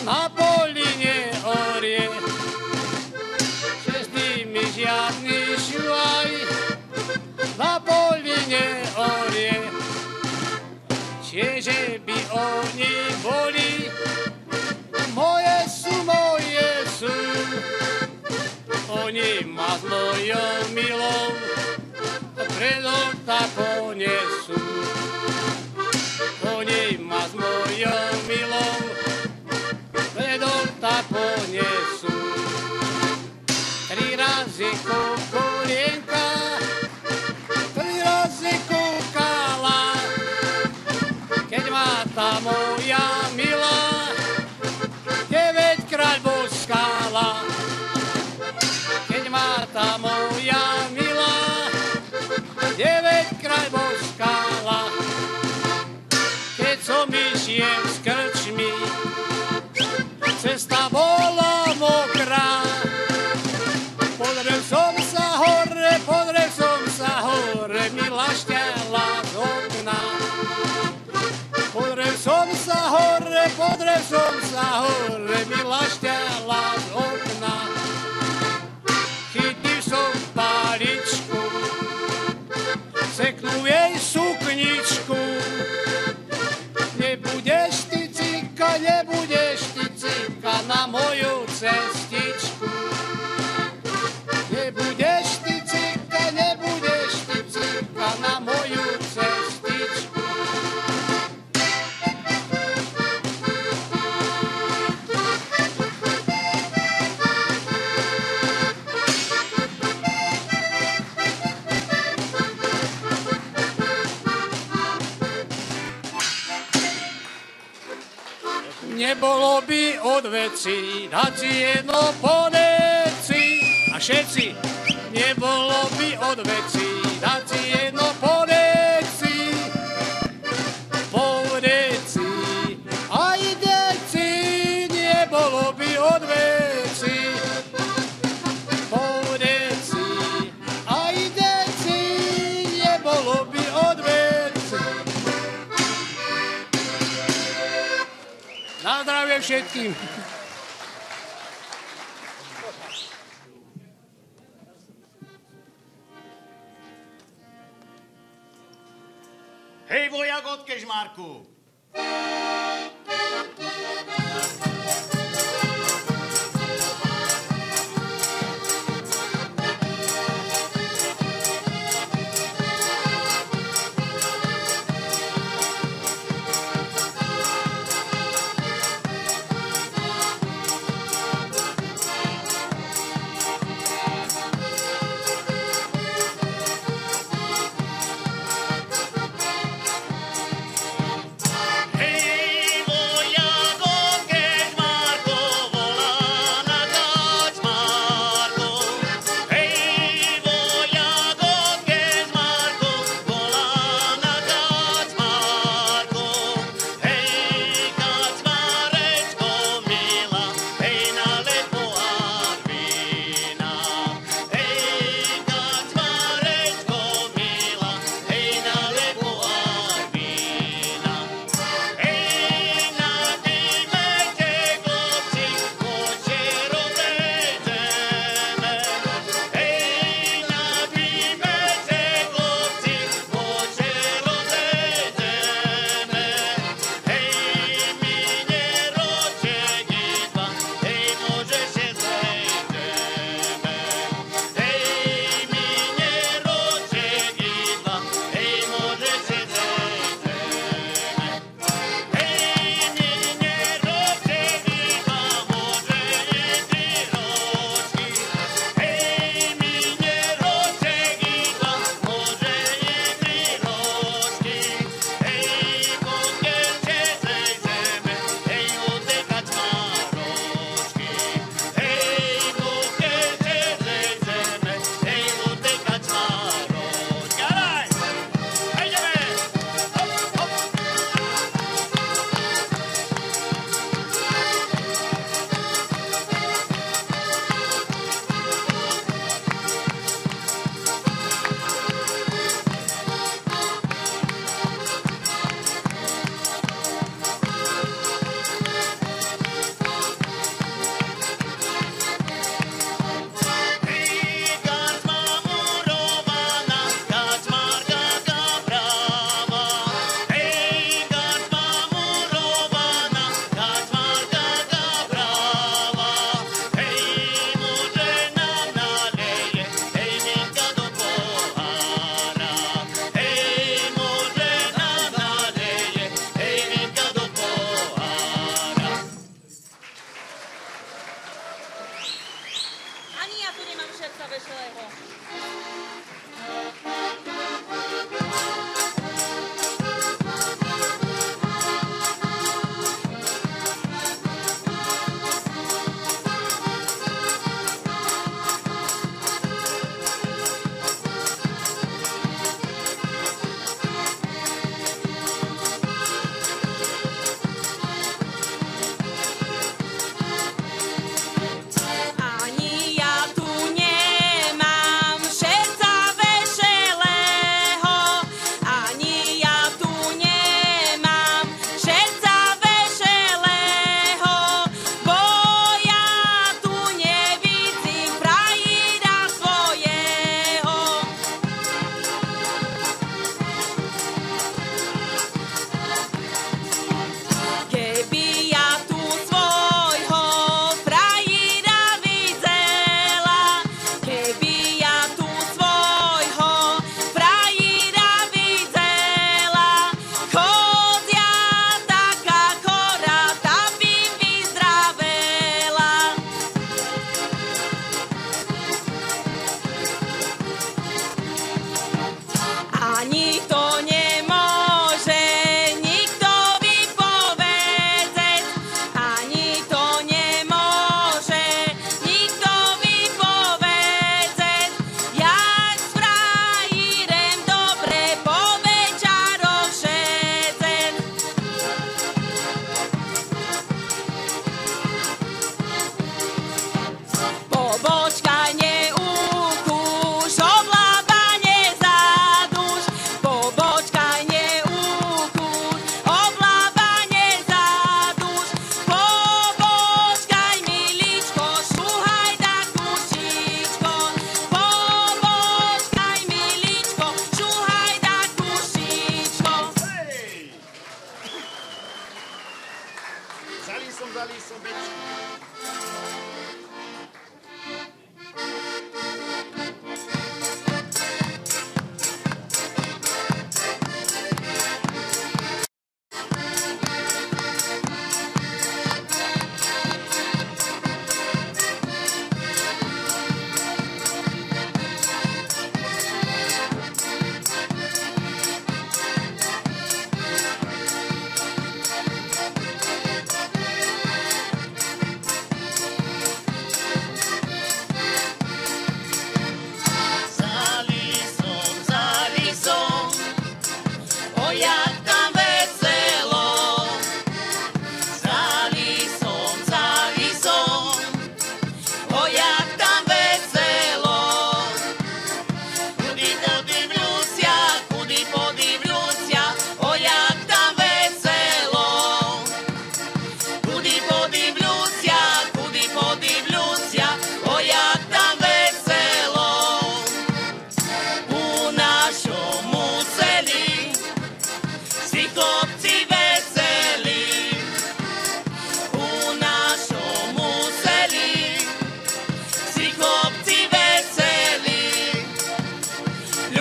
na poli neorie. Že s nimi žiadny šuvaj na poli neorie. Čiže by oni boli, moje sú. Oni ma s mojou milou pred oltár ponesú. Oni ma s mojou milou pred oltár ponesú. Tri razy kukurienka, tri razy kúkala, keď ma tá moja milá 9-krát boskala. Keď ma tá moja milá 9-krát boskala. Keď som išiel s krčmi, cesta bola mokrá. Pozrel som sa hore, mi lašťala z okna. Pozrel som nebolo by od veci dať si jedno poneci. A všetci, nebolo by od veci dať si jedno poneci. Poneci, aj deci, nebolo by od veci. Poneci, aj deci, nebolo by od veci. Na zdravie všetkým. Hej, vojak od Kežmarku!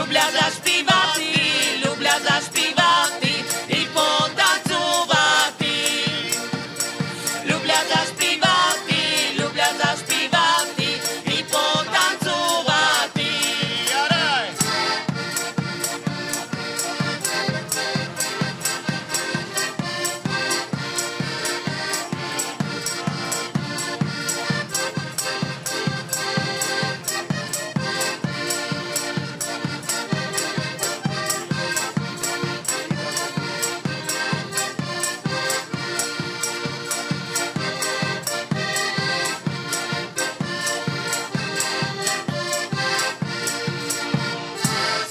Ľubia zaspívati, ľubia zaspívati i potancovati. Ľubia zaspívati, ľubia zaspívati i potancovati. Jaraj!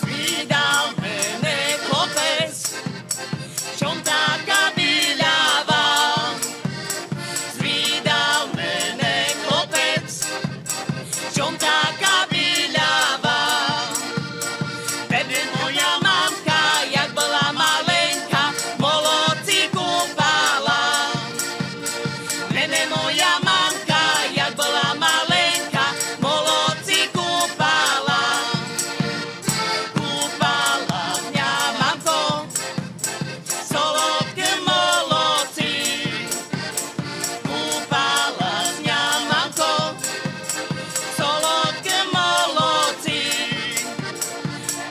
Zvídal mene chlopec, čom taká biľava. Zvídal mene chlopec, čom taká biľava. Tebe moja mamka, jak bola malenka, molodci kúpala. Mene moja mamka, jak bola malenka, molodci kúpala. Kúpala mňa mamko, solodké molodci. Kúpala mňa mamko, solodké molodci.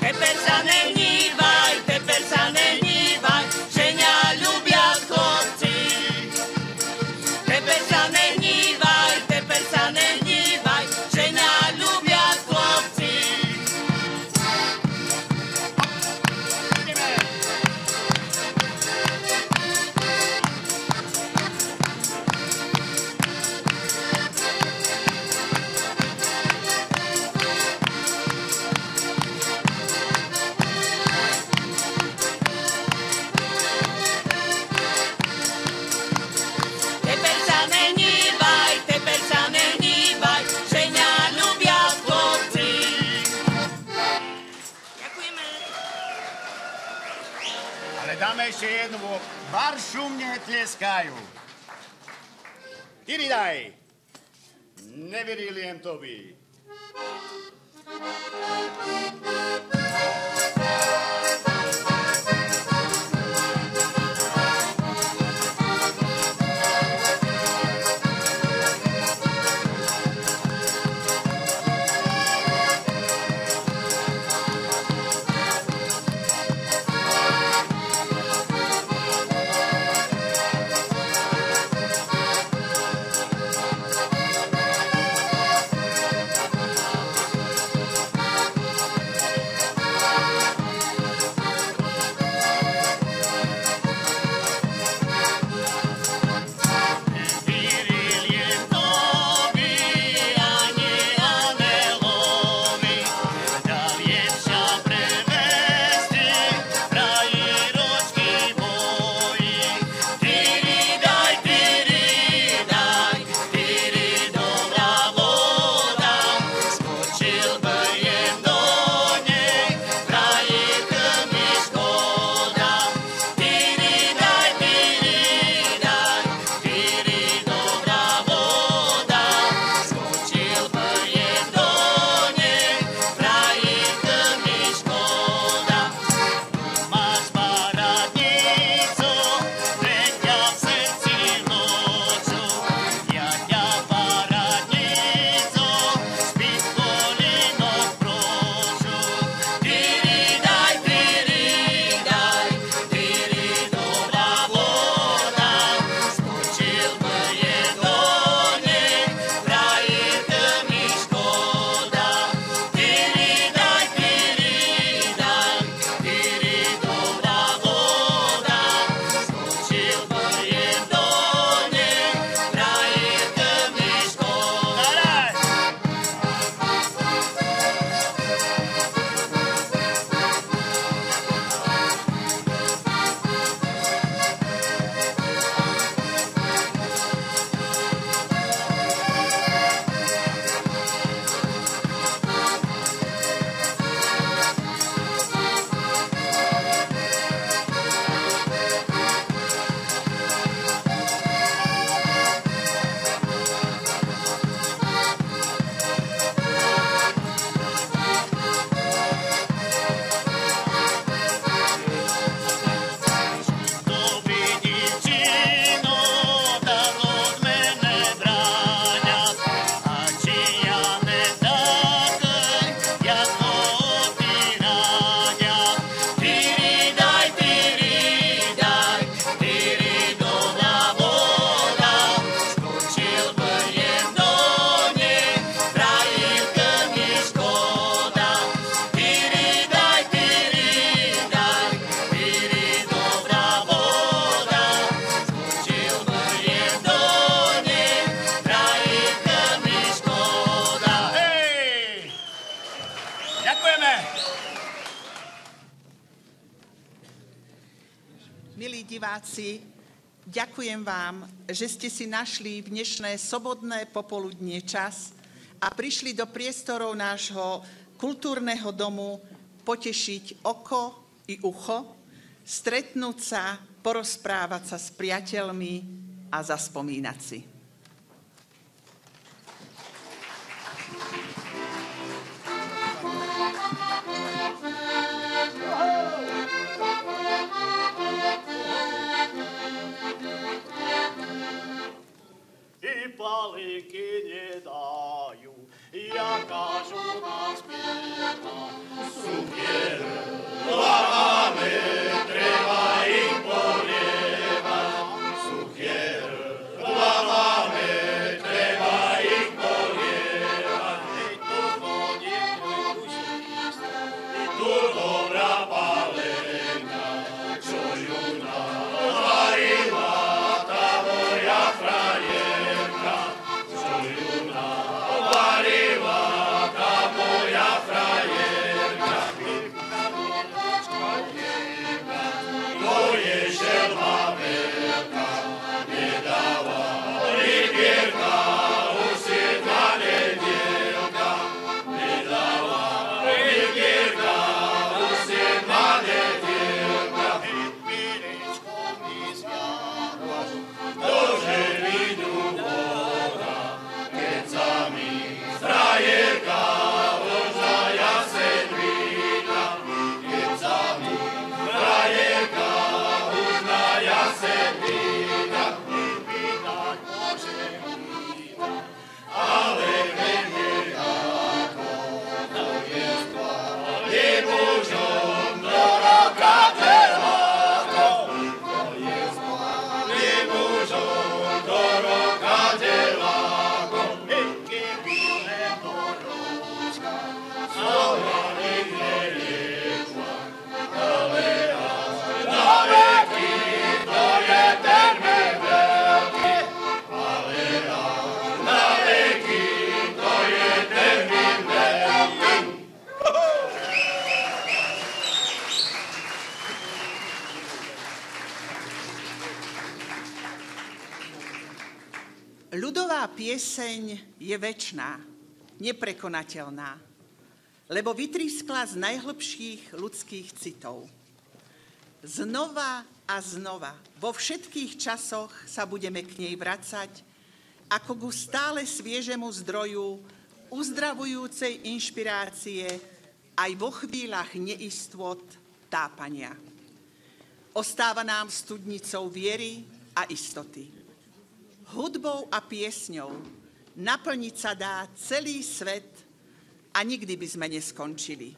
Teper sa nehnívaj, ženia ľubia chlopci. Teper sa nehnívaj, ženia ľubia chlopci. Teper sa nehnívaj, ženia ľubia chlopci. Ďakujeme. Ale dáme ešte jednu, bo bar šumne tleskajú. Tyri daj! Nevyriliem to by. Milí diváci, ďakujem vám, že ste si našli v dnešné sobotné popoludnie čas a prišli do priestorov nášho kultúrneho domu potešiť oko i ucho, stretnúť sa, porozprávať sa s priateľmi a zaspomínať si. Palinky nedajú, jaká žona spieva. Cukier láme, treba ich polievať. Cukier láme, treba ich polievať. Hej, tu chodí môj kušísta, tu dobrá palenka, čo ju navarila tá moja frajerka. Ľudová pieseň je večná, neprekonateľná, lebo vytrískla z najhlbších ľudských citov. Znova a znova, vo všetkých časoch sa budeme k nej vracať, ako ku stále sviežemu zdroju uzdravujúcej inšpirácie aj vo chvíľach neistôt tápania. Ostáva nám studnicou viery a istoty. Hudbou a piesňou naplniť sa dá celý svet a nikdy by sme neskončili.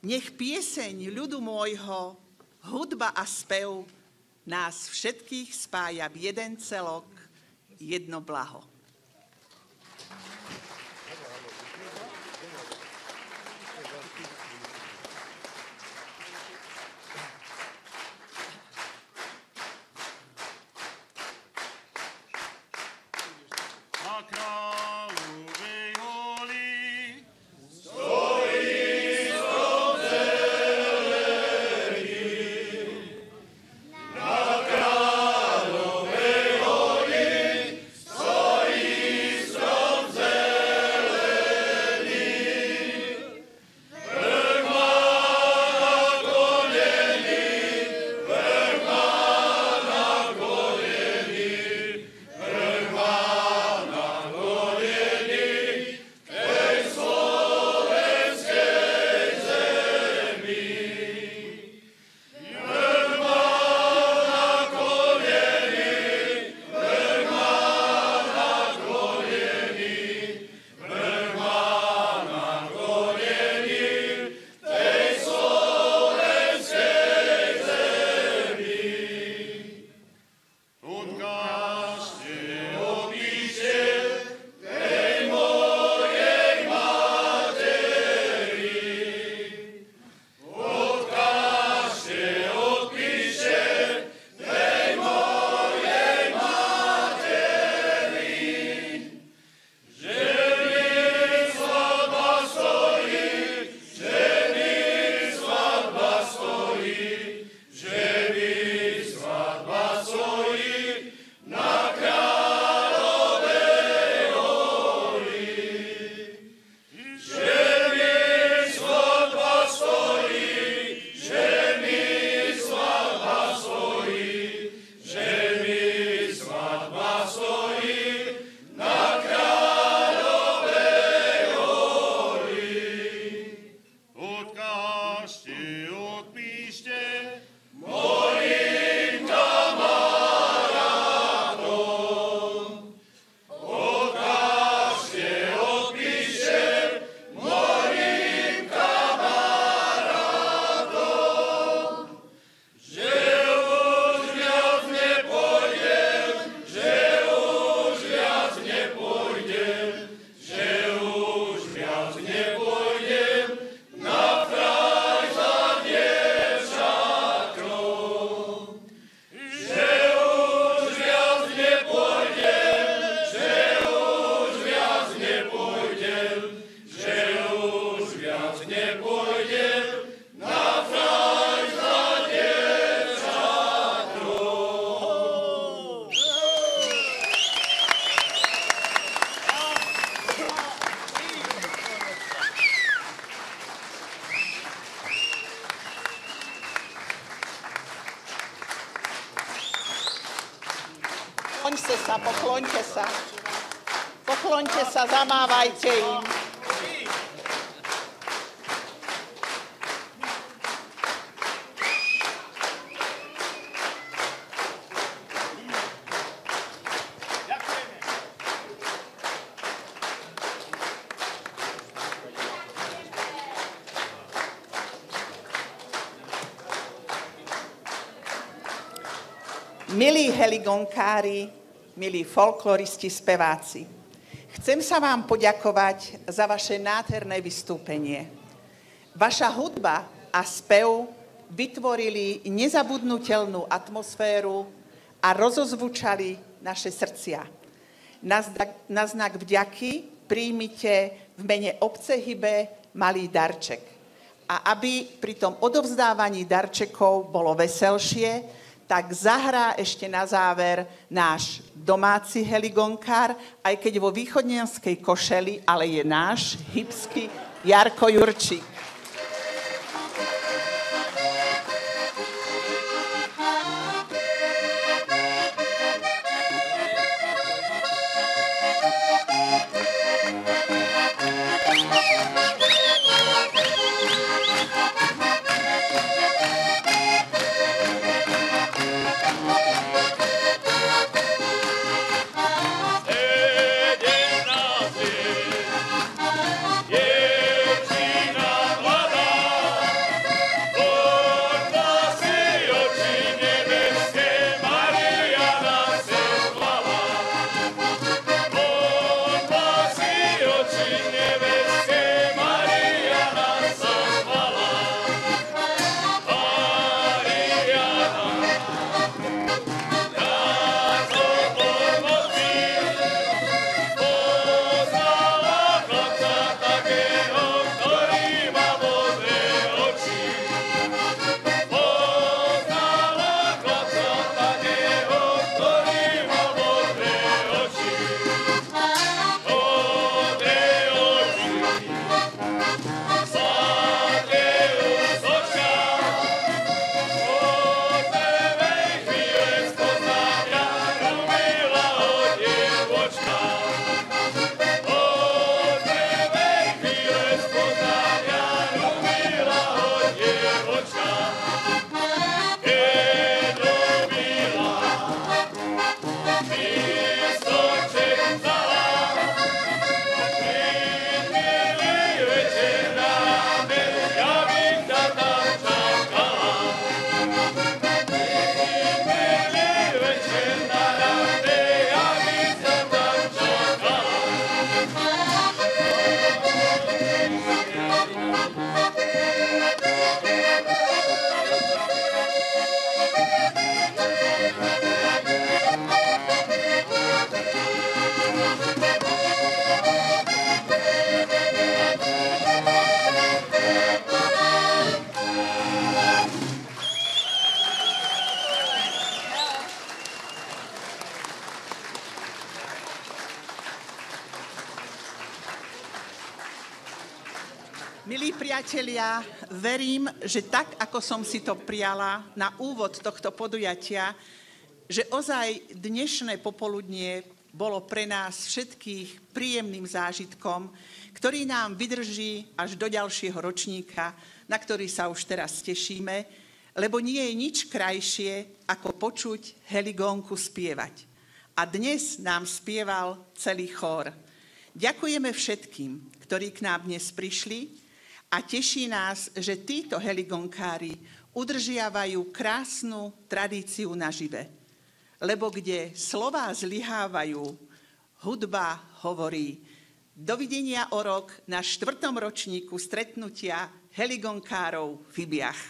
Nech pieseň ľudu môjho, hudba a spev nás všetkých spája v jeden celok, jedno blaho. Stojí Pokloňte sa, zamávajte im. Milí heligonkári, milí folkloristi, speváci, chcem sa vám poďakovať za vaše nádherné vystúpenie. Vaša hudba a spev vytvorili nezabudnutelnú atmosféru a rozozvučali naše srdcia. Na znak vďaky príjmite v mene obce Hybe malý darček. A aby pri tom odovzdávaní darčekov bolo veselšie, tak zahrá ešte na záver náš domáci heligonkár, aj keď vo východnianskej košeli, ale je náš hybský Jarko Jurčík. Milí priatelia, verím, že tak, ako som si to priala na úvod tohto podujatia, že ozaj dnešné popoludnie bolo pre nás všetkých príjemným zážitkom, ktorý nám vydrží až do ďalšieho ročníka, na ktorý sa už teraz tešíme, lebo nie je nič krajšie, ako počuť heligónku spievať. A dnes nám spieval celý chór. Ďakujeme všetkým, ktorí k nám dnes prišli, a teší nás, že títo heligonkári udržiavajú krásnu tradíciu nažive. Lebo kde slová zlyhávajú, hudba hovorí. Dovidenia o rok na 4. ročníku stretnutia heligonkárov v Hybiach.